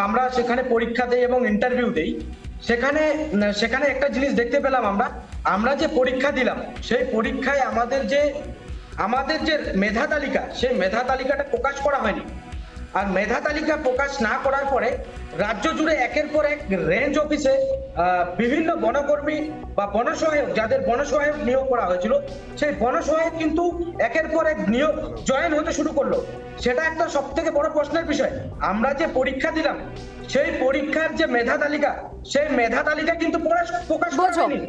আমরা সেখানে পরীক্ষা দেই এবং ইন্টারভিউ দেই। সেখানে একটা জিনিস দেখতে পেলাম, আমরা যে পরীক্ষা দিলাম সেই পরীক্ষায় আমাদের যে মেধা তালিকা, সেই মেধা তালিকাটা প্রকাশ করা হয়নি। আর মেধা তালিকা প্রকাশ না করার পরে রাজ্য জুড়ে একের পর এক রেঞ্জ অফিসে বিভিন্ন বনকর্মী বা বনসহায়ক, যাদের বনসহায়ক নিয়োগ করা হয়েছিল, সেই বনসহায়ক কিন্তু একের পর এক নিয়োগ জয়েন হতে শুরু করলো। সেটা একটা সব থেকে বড় প্রশ্নের বিষয়। আমরা যে পরীক্ষা দিলাম সেই পরীক্ষার যে মেধা তালিকা, সেই মেধা তালিকা কিন্তু প্রকাশ করা হয়নি।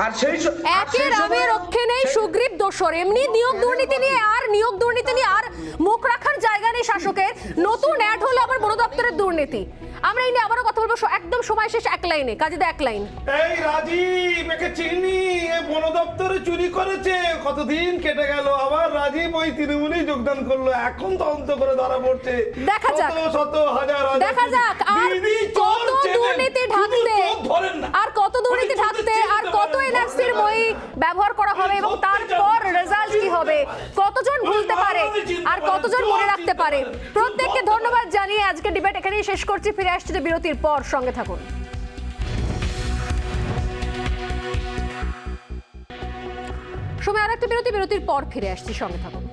আর সেই একের আমি রক্ষে নেই সুগ্রীব দোষর। এমনি নিয়োগ দুর্নীতি নিয়ে আর মুখ রাখার জায়গা নেই শাসকের। নতুন অ্যাড হলো আবার বন দপ্তরের দুর্নীতি। আমরা এই নিয়ে আবারও কথা বলবো, একদম সময় শেষ, এক লাইনে কাজীদা, এক লাইন। এই রাজীব একে চিনি, এ বন দপ্তরে চুরি করেছে, কতদিন কেটে গেল, আবার রাজীব ওই তৃণমূলে যোগদান করলো, এখন তদন্ত করে ধরা পড়ছে। দেখা যাক দেখা যাক আর কত দুর্নীতি ঢাকতে, আর কত এনআরসির মই ব্যবহার করা হবে এবং তারপর রেজাল্ট কি হবে, কতজন ভুলতে পারে আর কতজন মনে রাখতে পারে। প্রত্যেককে ধন্যবাদ জানিয়ে আজকে ডিবেট এখানেই শেষ করছি। ফিরে আসছি বিরতির পর, সঙ্গে থাকুন। সময় আর একটা বিরতির পর ফিরে আসছি, সঙ্গে থাকুন।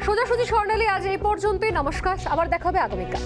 সোজাসুজি স্বর্ণালী আজ এই পর্যন্তই। নমস্কার, আবার দেখা হবে আগামীকাল।